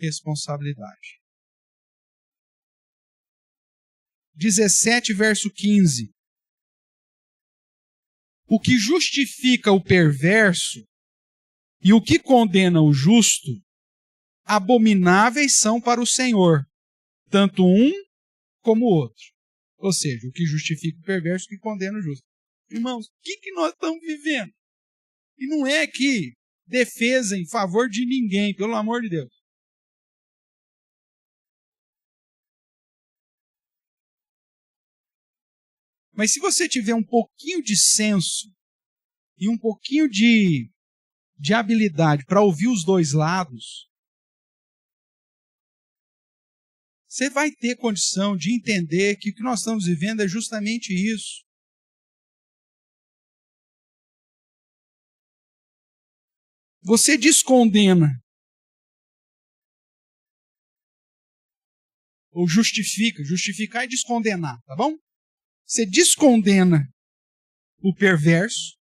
responsabilidade. 17, verso 15. O que justifica o perverso e o que condena o justo, abomináveis são para o Senhor, tanto um como o outro. Ou seja, o que justifica o perverso e o que condena o justo. Irmãos, o que nós estamos vivendo? E não é que defesa em favor de ninguém, pelo amor de Deus. Mas se você tiver um pouquinho de senso e um pouquinho de habilidade para ouvir os dois lados, você vai ter condição de entender que o que nós estamos vivendo é justamente isso. Você descondena ou justifica. Justificar é descondenar, tá bom? Você descondena o perverso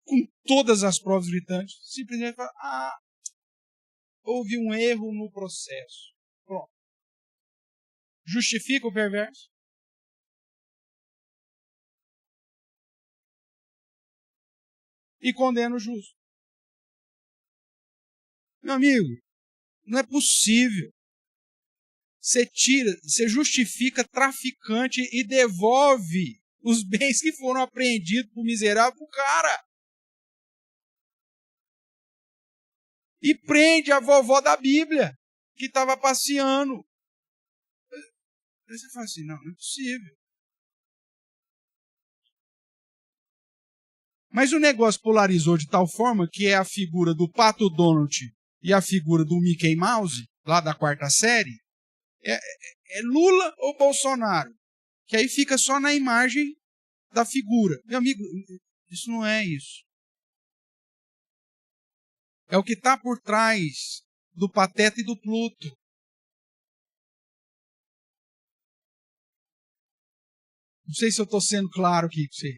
com todas as provas gritantes. Simplesmente fala, houve um erro no processo. Pronto. Justifica o perverso. E condena o justo. Meu amigo, não é possível. Você justifica traficante e devolve os bens que foram apreendidos por miserável pro cara. E prende a vovó da Bíblia, que estava passeando. Aí você fala assim, não é possível. Mas o negócio polarizou de tal forma que é a figura do Pato Donald e a figura do Mickey Mouse, lá da quarta série, é Lula ou Bolsonaro? Que aí fica só na imagem da figura. Meu amigo, isso não é isso. É o que está por trás do Pateta e do Pluto. Não sei se eu estou sendo claro aqui com você.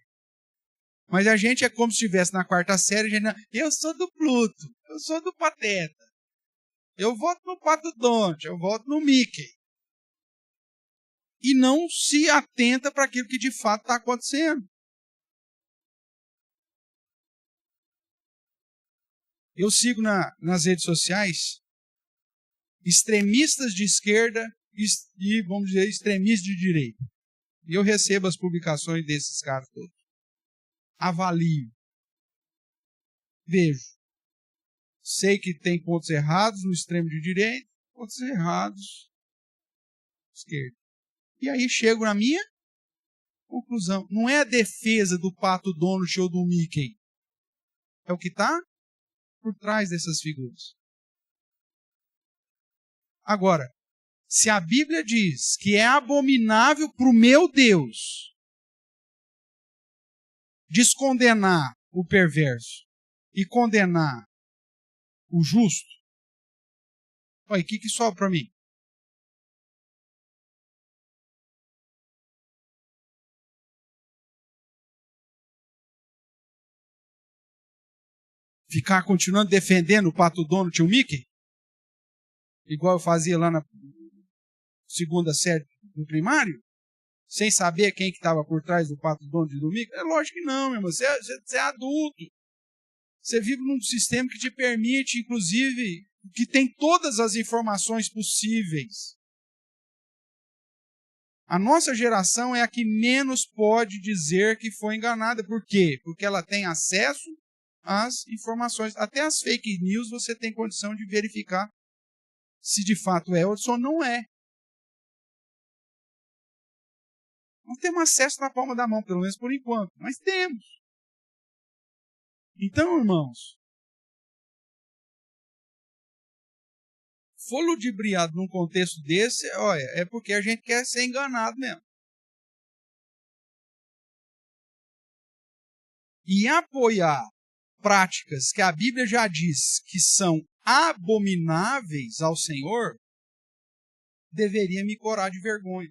Mas a gente é como se estivesse na quarta série. Eu sou do Pluto, eu sou do Pateta. Eu voto no Pato Donald, eu voto no Mickey. E não se atenta para aquilo que de fato está acontecendo. Eu sigo nas redes sociais extremistas de esquerda e, vamos dizer, extremistas de direita. E eu recebo as publicações desses caras todos. Avalio. Vejo. Sei que tem pontos errados no extremo de direita, pontos errados na esquerda. E aí chego na minha conclusão. Não é a defesa do Pato Donald ou do Mickey. É o que está por trás dessas figuras. Agora, se a Bíblia diz que é abominável para o meu Deus descondenar o perverso e condenar o justo, olha, o que sobra para mim? Ficar continuando defendendo o Pato Donald e o Mickey? Igual eu fazia lá na segunda série do primário? Sem saber quem que estava por trás do Pato Donald e do Mickey? É lógico que não, meu irmão. Você é adulto. Você vive num sistema que te permite, inclusive, que tem todas as informações possíveis. A nossa geração é a que menos pode dizer que foi enganada. Por quê? Porque ela tem acesso às informações. Até as fake news você tem condição de verificar se de fato é ou se não é. Não temos acesso na palma da mão, pelo menos por enquanto, mas temos. Então, irmãos, for ludibriado num contexto desse, olha, é porque a gente quer ser enganado mesmo. E apoiar práticas que a Bíblia já diz que são abomináveis ao Senhor, deveria me corar de vergonha.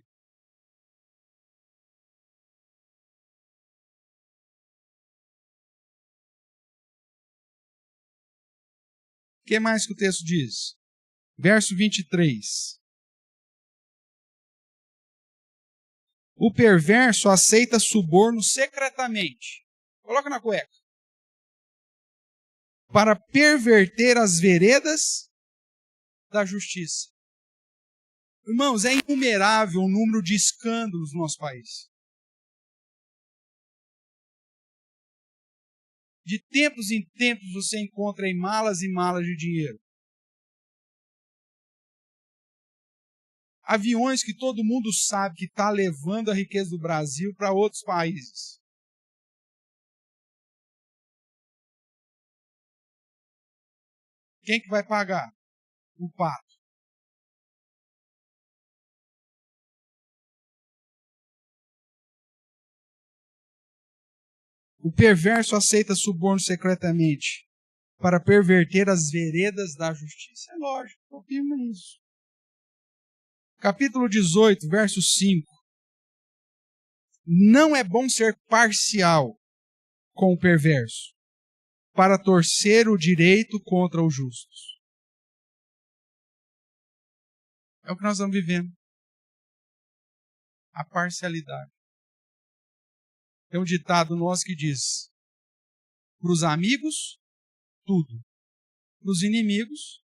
O que mais que o texto diz? Verso 23. O perverso aceita suborno secretamente. Coloca na cueca. Para perverter as veredas da justiça. Irmãos, é inumerável o número de escândalos no nosso país. De tempos em tempos você encontra em malas e malas de dinheiro. Aviões que todo mundo sabe que está levando a riqueza do Brasil para outros países. Quem que vai pagar? O pato. O perverso aceita suborno secretamente para perverter as veredas da justiça. É lógico, confirma isso. Capítulo 18, verso 5. Não é bom ser parcial com o perverso, para torcer o direito contra os justos. É o que nós estamos vivendo. A parcialidade. Tem um ditado nosso que diz: para os amigos, tudo. Para os inimigos,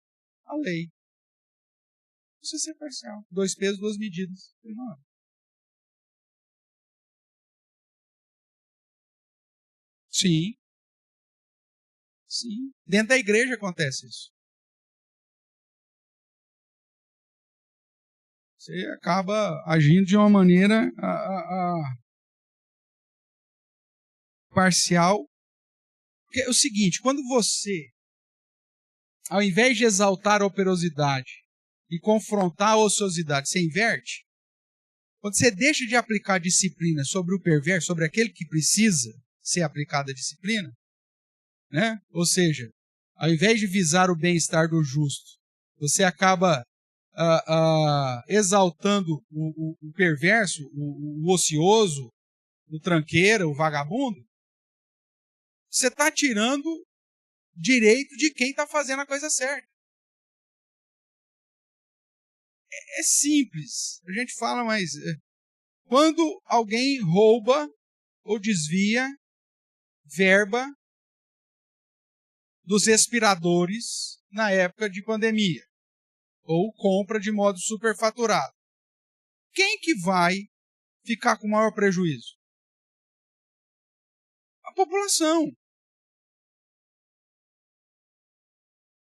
a lei. Isso é ser parcial. 2 pesos, 2 medidas. Não. Sim. Sim. Dentro da igreja acontece isso. Você acaba agindo de uma maneira parcial. Porque é o seguinte, quando você, ao invés de exaltar a operosidade e confrontar a ociosidade, você inverte, quando você deixa de aplicar disciplina sobre o perverso, sobre aquele que precisa ser aplicada a disciplina, né? Ou seja, ao invés de visar o bem-estar do justo, você acaba exaltando o perverso, o ocioso, o tranqueira, o vagabundo, você está tirando direito de quem está fazendo a coisa certa. É simples. A gente fala, mas quando alguém rouba ou desvia verba dos respiradores na época de pandemia, ou compra de modo superfaturado. Quem que vai ficar com maior prejuízo? A população.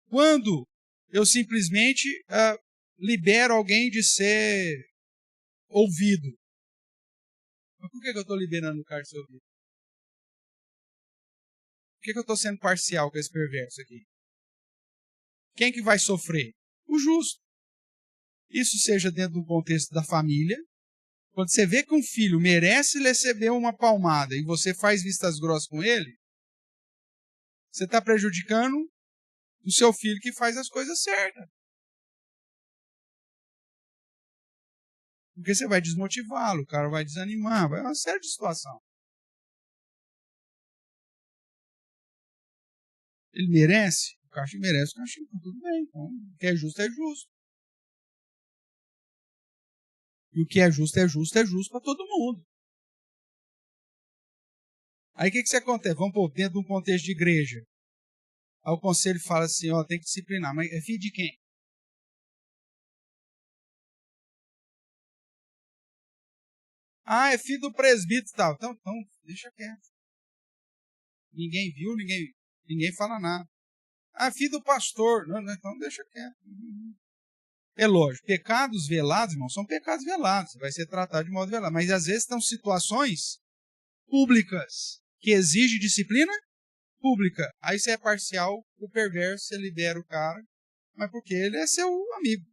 Quando eu simplesmente libero alguém de ser ouvido. Mas por que eu estou liberando o cara de ser ouvido? Por que eu estou sendo parcial com esse perverso aqui? Quem que vai sofrer? O justo. Isso seja dentro do contexto da família. Quando você vê que um filho merece receber uma palmada e você faz vistas grossas com ele, você está prejudicando o seu filho que faz as coisas certas. Porque você vai desmotivá-lo, o cara vai desanimar, vai uma série de situações. Ele merece? O castigo merece o castigo, tudo bem. Então, o que é justo é justo. E o que é justo para todo mundo. Aí o que você acontece? Vamos pôr dentro de um contexto de igreja. Aí o conselho fala assim, ó, tem que disciplinar. Mas é filho de quem? Ah, é filho do presbítero e tal. Então, deixa quieto. Ninguém viu, ninguém fala nada. Ah, filho do pastor. Não, então deixa quieto. É lógico, pecados velados, irmão, são pecados velados. Você vai ser tratado de modo velado. Mas às vezes estão situações públicas que exigem disciplina pública. Aí você é parcial, o perverso, você libera o cara, mas porque ele é seu amigo.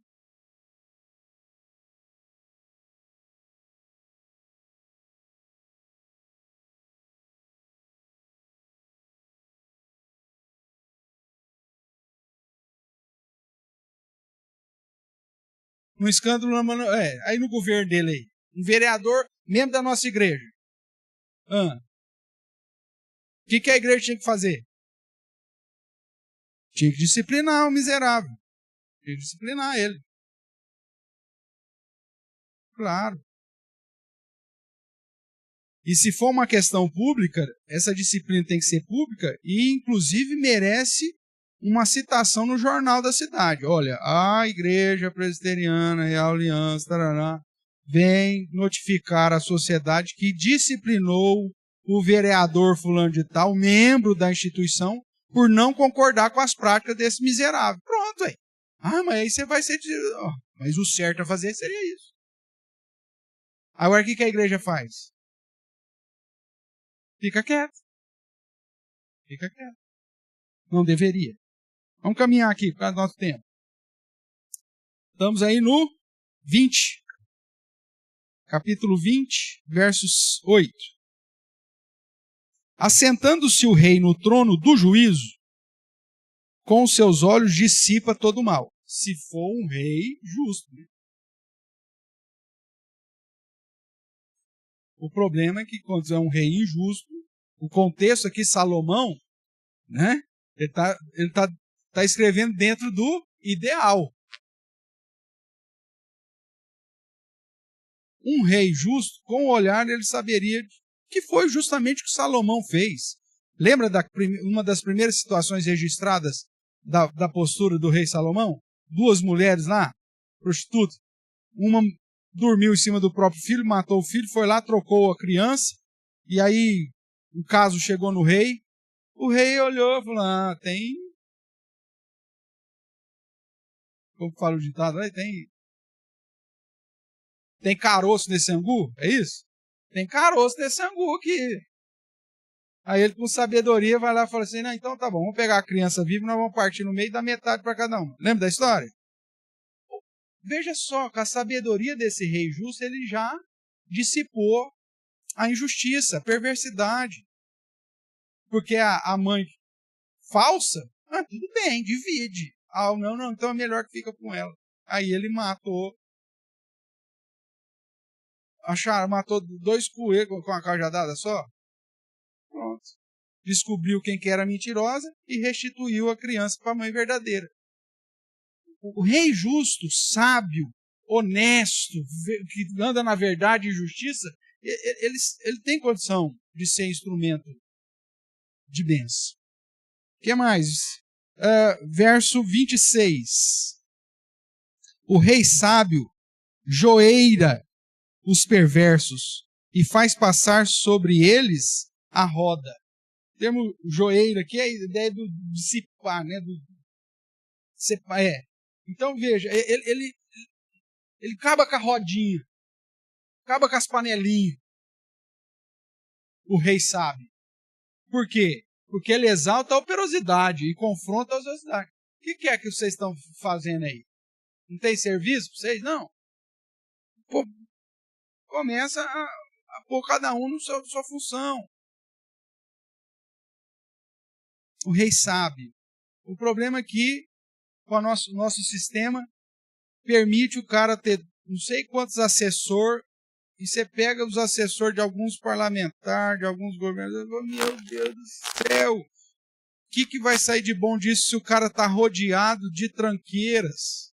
No escândalo, aí no governo dele aí, um vereador, membro da nossa igreja. O que a igreja tinha que fazer? Tinha que disciplinar o miserável. Tinha que disciplinar ele. Claro. E se for uma questão pública, essa disciplina tem que ser pública e, inclusive, merece uma citação no jornal da cidade. Olha, a Igreja Presbiteriana Real Aliança tarará, vem notificar a sociedade que disciplinou o vereador fulano de tal, membro da instituição, por não concordar com as práticas desse miserável. Pronto, aí. Ah, mas aí você vai ser... mas o certo a fazer seria isso. Agora, o que a igreja faz? Fica quieto. Fica quieto. Não deveria. Vamos caminhar aqui por causa do nosso tempo. Estamos aí no 20. Capítulo 20, versos 8. Assentando-se o rei no trono do juízo, com os seus olhos dissipa todo o mal. Se for um rei justo. Né? O problema é que quando é um rei injusto, o contexto aqui, Salomão, né? Ele tá escrevendo dentro do ideal. Um rei justo, com o olhar, ele saberia que foi justamente o que Salomão fez. Lembra uma das primeiras situações registradas da postura do rei Salomão? 2 mulheres lá, prostitutas. Uma dormiu em cima do próprio filho, matou o filho, foi lá, trocou a criança, e aí o caso chegou no rei. O rei olhou e falou, tem... Como fala o ditado, tem caroço nesse angu? É isso? Tem caroço nesse angu aqui. Aí ele, com sabedoria, vai lá e fala assim, não, então tá bom, vamos pegar a criança viva e nós vamos partir no meio e dar metade para cada um. Lembra da história? Veja só, com a sabedoria desse rei justo, ele já dissipou a injustiça, a perversidade. Porque a mãe falsa, tudo bem, divide. Não, então é melhor que fica com ela. Aí ele matou 2 coelhos com a cajadada só. Pronto. Descobriu quem que era mentirosa e restituiu a criança para a mãe verdadeira. O rei justo, sábio, honesto, que anda na verdade e justiça, ele tem condição de ser instrumento de bênção. O que mais? Verso 26. O rei sábio joeira os perversos e faz passar sobre eles a roda. O termo joeira aqui é a ideia de dissipar, né? Então, veja, ele acaba com a rodinha, acaba com as panelinhas. O rei sábio. Por quê? Porque ele exalta a operosidade e confronta a ociosidade. O que é que vocês estão fazendo aí? Não tem serviço para vocês? Não. Pô, começa a pôr cada um na sua função. O rei sabe. O problema é que o nosso sistema permite o cara ter não sei quantos assessores, e você pega os assessores de alguns parlamentares, de alguns governadores, meu Deus do céu, o que vai sair de bom disso se o cara está rodeado de tranqueiras?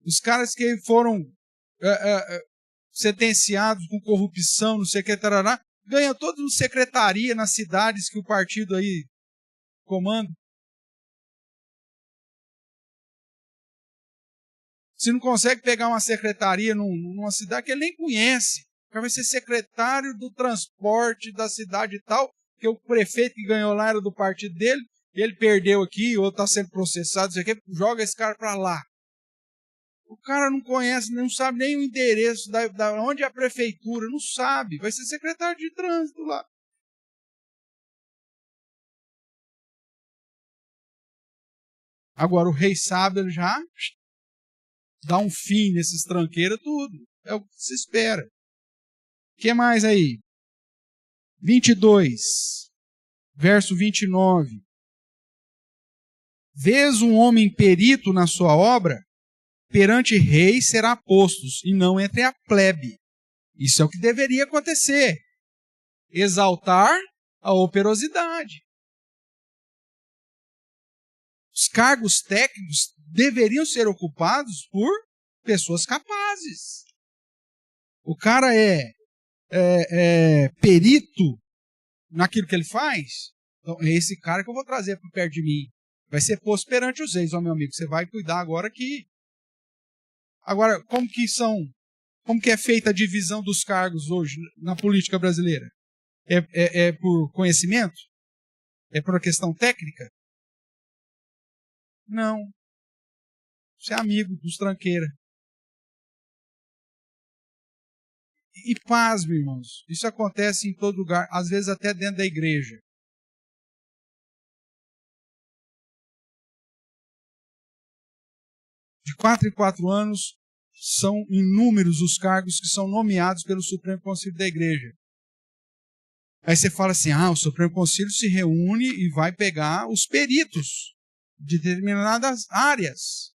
Os caras que foram sentenciados com corrupção, não sei o que, tarará, ganham todos uma secretaria nas cidades que o partido aí comanda. Se não consegue pegar uma secretaria numa cidade que ele nem conhece, o cara vai ser secretário do transporte da cidade e tal, porque o prefeito que ganhou lá era do partido dele, e ele perdeu aqui, ou está sendo processado, não sei o que, joga esse cara para lá. O cara não conhece, não sabe nem o endereço da onde é a prefeitura, não sabe, vai ser secretário de trânsito lá. Agora o rei sábio, ele já dá um fim nesses tranqueiros tudo. É o que se espera. O que mais aí? 22, verso 29. Vês um homem perito na sua obra, perante reis será posto, e não entre a plebe. Isso é o que deveria acontecer. Exaltar a operosidade. Os cargos técnicos deveriam ser ocupados por pessoas capazes. O cara é perito naquilo que ele faz, então é esse cara que eu vou trazer para perto de mim. Vai ser posto perante os reis, ó meu amigo, você vai cuidar agora aqui. Agora, como que é feita a divisão dos cargos hoje na política brasileira? É por conhecimento? É por uma questão técnica? Não. Você é amigo dos tranqueiras. E pasme, irmãos, isso acontece em todo lugar, às vezes até dentro da igreja. De 4 em 4 anos, são inúmeros os cargos que são nomeados pelo Supremo Conselho da Igreja. Aí você fala assim, o Supremo Conselho se reúne e vai pegar os peritos de determinadas áreas.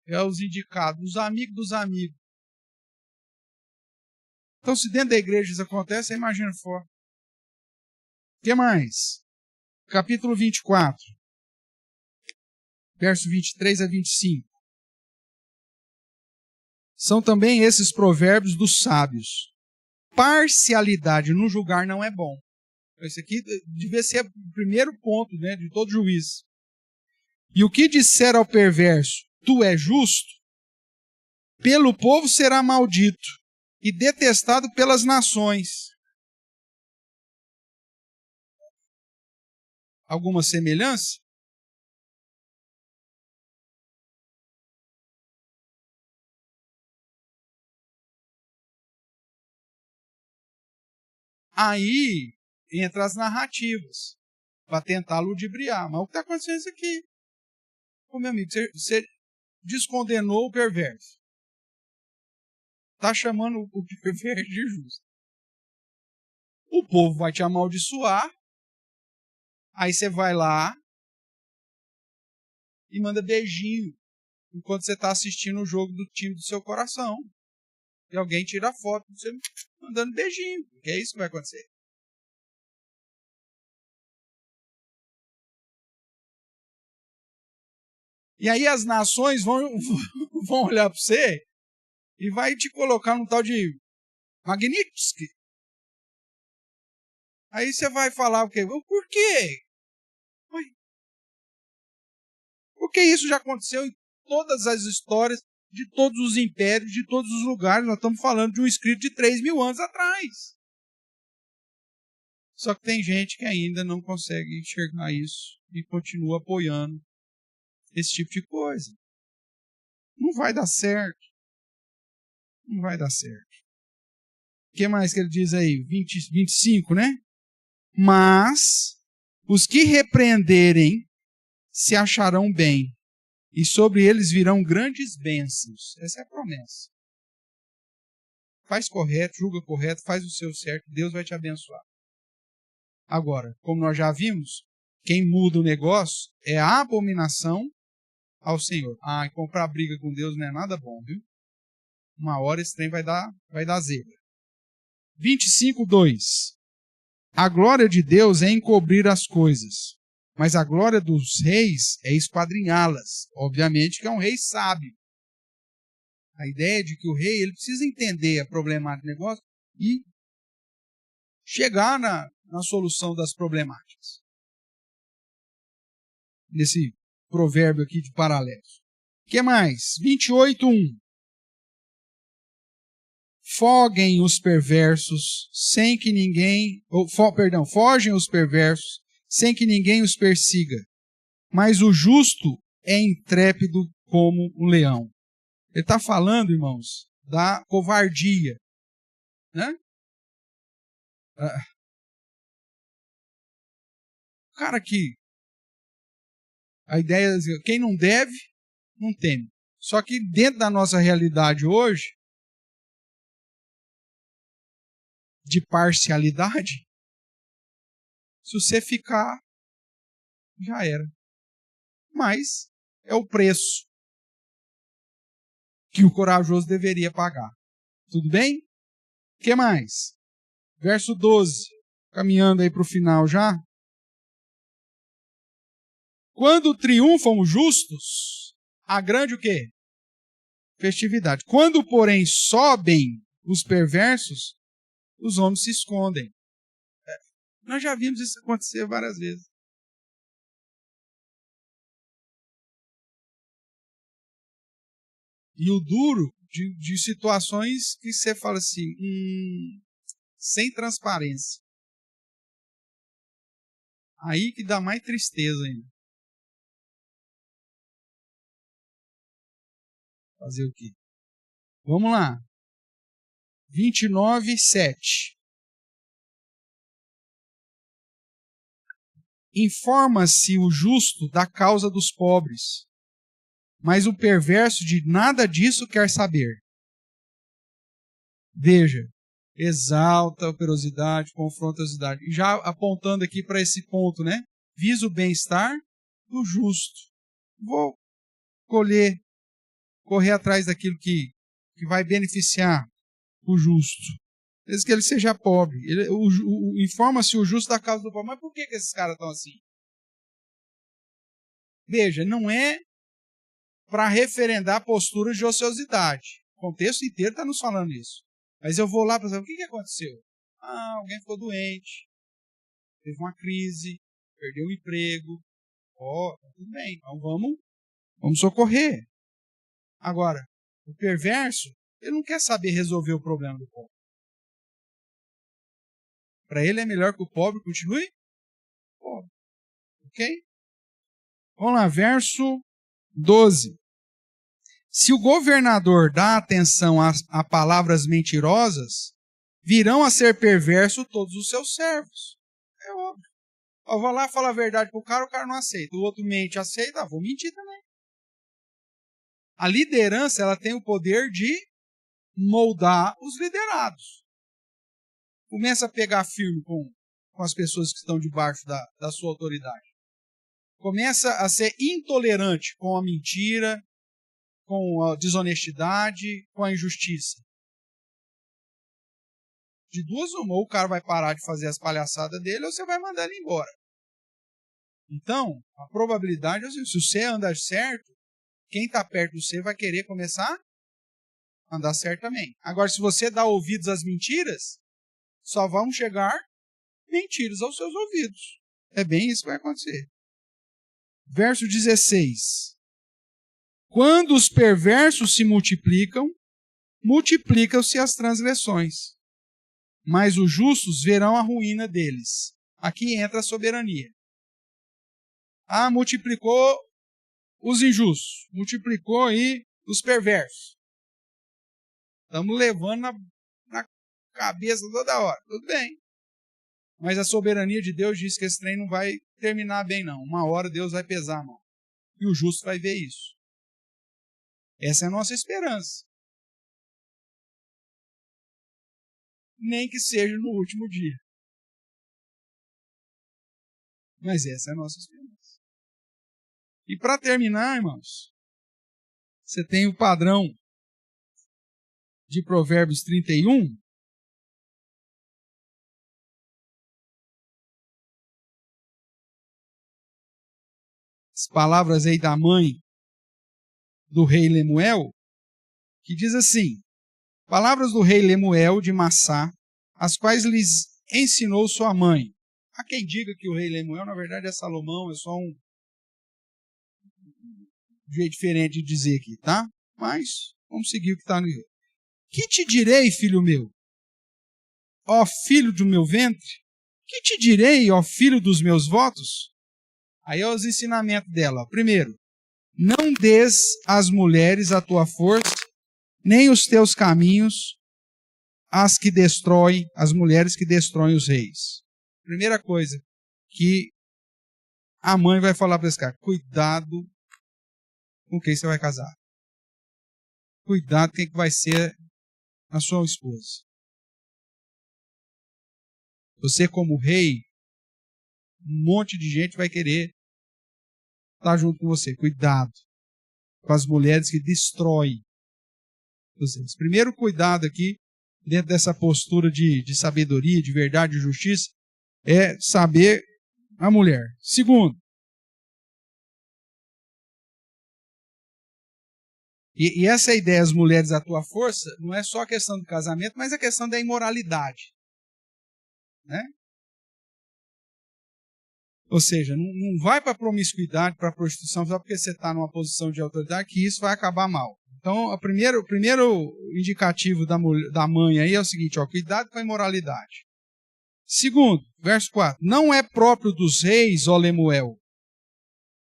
É os indicados, os amigos dos amigos. Então, se dentro da igreja isso acontece, você imagina fora. O que mais? Capítulo 24, verso 23 a 25. São também esses provérbios dos sábios. Parcialidade no julgar não é bom. Esse aqui devia ser o primeiro ponto, né, de todo juiz. E o que disser ao perverso, tu és justo, pelo povo será maldito e detestado pelas nações. Alguma semelhança? Aí entra as narrativas para tentar ludibriar. Mas o que está acontecendo é isso aqui? Ô, meu amigo, você descondenou o perverso. Está chamando o perverso de justo. O povo vai te amaldiçoar. Aí você vai lá e manda beijinho enquanto você está assistindo o jogo do time do seu coração. E alguém tira a foto de você mandando beijinho. Porque é isso que vai acontecer. E aí as nações vão olhar para você e vai te colocar num tal de Magnitsky. Aí você vai falar o quê? Por quê? Ué, porque isso já aconteceu em todas as histórias de todos os impérios, de todos os lugares. Nós estamos falando de um escrito de 3.000 anos atrás. Só que tem gente que ainda não consegue enxergar isso e continua apoiando esse tipo de coisa. Não vai dar certo. Não vai dar certo. O que mais que ele diz aí? 25, né? Mas os que repreenderem se acharão bem, e sobre eles virão grandes bênçãos. Essa é a promessa. Faz correto, julga correto, faz o seu certo, Deus vai te abençoar. Agora, como nós já vimos, quem muda o negócio é a abominação ao Senhor. E comprar briga com Deus não é nada bom, viu? Uma hora esse trem vai dar zebra. 25:2. A glória de Deus é encobrir as coisas, mas a glória dos reis é esquadrinhá-las. Obviamente que é um rei sábio. A ideia de que o rei ele precisa entender a problemática do negócio e chegar na solução das problemáticas. Nesse provérbio aqui de paralelos. O que mais? 28:1. Fogem os perversos sem que ninguém... fogem os perversos sem que ninguém os persiga. Mas o justo é intrépido como um leão. Ele está falando, irmãos, da covardia. Né? O cara que... A ideia é dizer, quem não deve, não teme. Só que dentro da nossa realidade hoje, de parcialidade, se você ficar, já era. Mas é o preço que o corajoso deveria pagar. Tudo bem? O que mais? Verso 12. Caminhando aí para o final já. Quando triunfam os justos, há grande o quê? Festividade. Quando, porém, sobem os perversos, os homens se escondem. Nós já vimos isso acontecer várias vezes. E o duro de situações que você fala assim, sem transparência. Aí que dá mais tristeza ainda. Fazer o quê? Vamos lá. 29:7. Informa-se o justo da causa dos pobres, mas o perverso de nada disso quer saber. Veja, exalta a operosidade, confrontosidade. E já apontando aqui para esse ponto, né? Visa o bem-estar do justo. Vou correr atrás daquilo que vai beneficiar o justo. Desde que ele seja pobre. Informa-se o justo da causa do pobre. Mas por que esses caras estão assim? Veja, não é para referendar posturas de ociosidade. O contexto inteiro está nos falando isso. Mas eu vou lá para saber o que aconteceu. Alguém ficou doente, teve uma crise, perdeu o emprego. Tudo bem, então vamos socorrer. Agora, o perverso, ele não quer saber resolver o problema do pobre. Para ele é melhor que o pobre continue pobre. Ok? Vamos lá, verso 12. Se o governador dá atenção a palavras mentirosas, virão a ser perversos todos os seus servos. É óbvio. Eu vou lá falar a verdade para o cara não aceita. O outro mente, aceita, vou mentir também. A liderança ela tem o poder de moldar os liderados. Começa a pegar firme com as pessoas que estão debaixo da sua autoridade. Começa a ser intolerante com a mentira, com a desonestidade, com a injustiça. De duas uma, ou o cara vai parar de fazer as palhaçadas dele, ou você vai mandar ele embora. Então, a probabilidade é assim, se você anda certo, quem está perto de você vai querer começar a andar certo também. Agora, se você dá ouvidos às mentiras, só vão chegar mentiras aos seus ouvidos. É bem isso que vai acontecer. Verso 16. Quando os perversos se multiplicam, multiplicam-se as transgressões, mas os justos verão a ruína deles. Aqui entra a soberania. Multiplicou os injustos, multiplicou aí os perversos. Estamos levando na cabeça toda hora. Tudo bem. Mas a soberania de Deus diz que esse trem não vai terminar bem, não. Uma hora Deus vai pesar a mão. E o justo vai ver isso. Essa é a nossa esperança. Nem que seja no último dia. Mas essa é a nossa esperança. E para terminar, irmãos, você tem o padrão de Provérbios 31. As palavras aí da mãe do rei Lemuel, que diz assim: palavras do rei Lemuel de Massá, as quais lhes ensinou sua mãe. Há quem diga que o rei Lemuel, na verdade, é Salomão, é só um jeito diferente de dizer aqui, tá? Mas vamos seguir o que está no livro. Que te direi, filho meu, ó filho do meu ventre? Que te direi, ó filho dos meus votos? Aí é os ensinamentos dela. Primeiro, não des às mulheres a tua força, nem os teus caminhos às que destroem, as mulheres que destroem os reis. Primeira coisa que a mãe vai falar para esse cara: cuidado com quem você vai casar. Cuidado com quem vai ser a sua esposa. Você, como rei, um monte de gente vai querer estar junto com você. Cuidado com as mulheres que destroem vocês. Primeiro cuidado aqui, dentro dessa postura de sabedoria, de verdade e justiça, é saber a mulher. Segundo, e essa ideia, as mulheres à tua força, não é só a questão do casamento, mas a questão da imoralidade. Né? Ou seja, não vai para a promiscuidade, para a prostituição, só porque você está numa posição de autoridade, que isso vai acabar mal. Então, o primeiro indicativo da mãe aí é o seguinte: cuidado com a imoralidade. Segundo, verso 4. Não é próprio dos reis, ó Lemuel,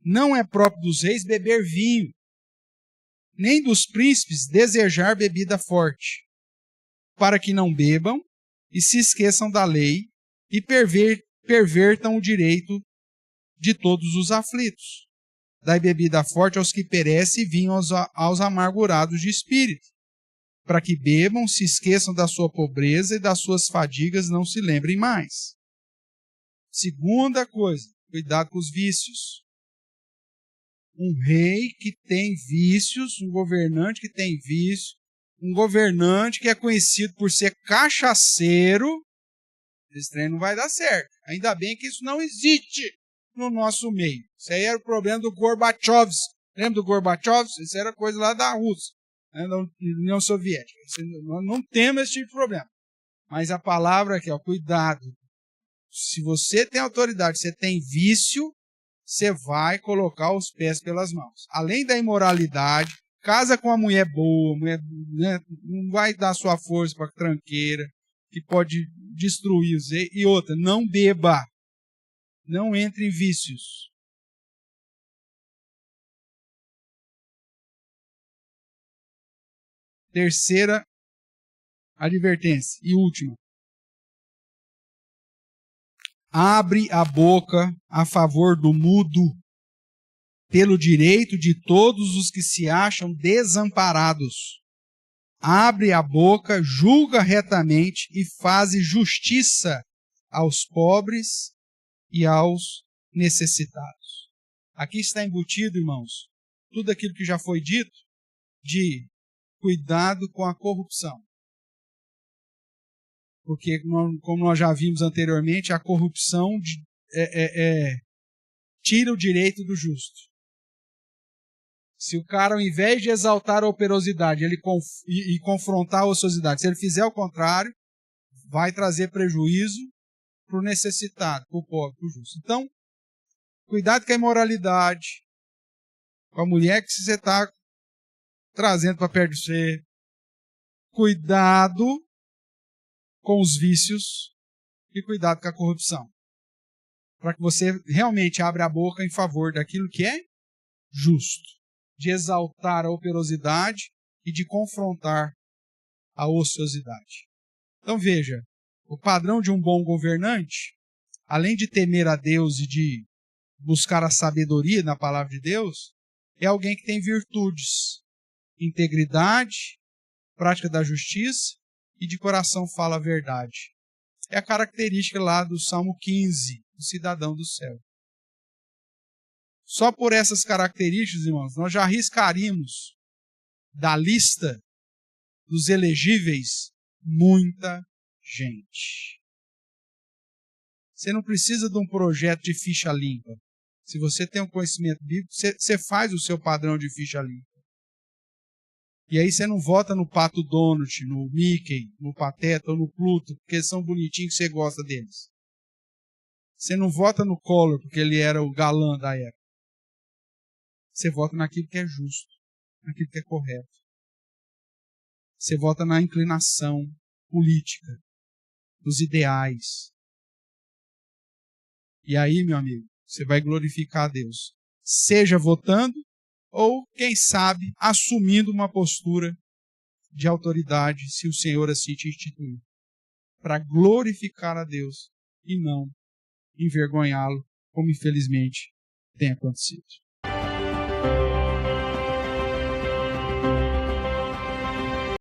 não é próprio dos reis beber vinho, nem dos príncipes desejar bebida forte, para que não bebam e se esqueçam da lei e pervertam o direito de todos os aflitos. Dai bebida forte aos que perecem e vinho aos amargurados de espírito, para que bebam, se esqueçam da sua pobreza e das suas fadigas não se lembrem mais. Segunda coisa, cuidado com os vícios. Um rei que tem vícios, um governante que tem vícios, um governante que é conhecido por ser cachaceiro, esse trem não vai dar certo. Ainda bem que isso não existe no nosso meio. Isso aí era o problema do Gorbachev. Lembra do Gorbachev? Isso era coisa lá da Rússia, né, da União Soviética. Nós não temos esse tipo de problema. Mas a palavra aqui, cuidado. Se você tem autoridade, você tem vício, você vai colocar os pés pelas mãos. Além da imoralidade, casa com uma mulher boa, né, não vai dar sua força para tranqueira, que pode destruir os reis. E outra, não beba. Não entre em vícios. Terceira advertência e última. Abre a boca a favor do mudo, pelo direito de todos os que se acham desamparados. Abre a boca, julga retamente e faze justiça aos pobres e aos necessitados. Aqui está embutido, irmãos, tudo aquilo que já foi dito de cuidado com a corrupção. Porque, como nós já vimos anteriormente, a corrupção tira o direito do justo. Se o cara, ao invés de exaltar a operosidade e confrontar a ociosidade, se ele fizer o contrário, vai trazer prejuízo para o necessitado, para o pobre, para o justo. Então, cuidado com a imoralidade, com a mulher que você está trazendo para perto de você. Cuidado com os vícios e cuidado com a corrupção. Para que você realmente abra a boca em favor daquilo que é justo, de exaltar a operosidade e de confrontar a ociosidade. Então veja, o padrão de um bom governante, além de temer a Deus e de buscar a sabedoria na palavra de Deus, é alguém que tem virtudes, integridade, prática da justiça e de coração fala a verdade. É a característica lá do Salmo 15, do cidadão do céu. Só por essas características, irmãos, nós já arriscaríamos da lista dos elegíveis muita gente. Você não precisa de um projeto de ficha limpa. Se você tem um conhecimento bíblico, você faz o seu padrão de ficha limpa. E aí você não vota no Pato Donald, no Mickey, no Pateta ou no Pluto, porque eles são bonitinhos e você gosta deles. Você não vota no Collor, porque ele era o galã da época. Você vota naquilo que é justo, naquilo que é correto. Você vota na inclinação política, nos ideais. E aí, meu amigo, você vai glorificar a Deus. Seja votando, ou, quem sabe, assumindo uma postura de autoridade, se o Senhor assim te instituir, para glorificar a Deus e não envergonhá-lo, como infelizmente tem acontecido.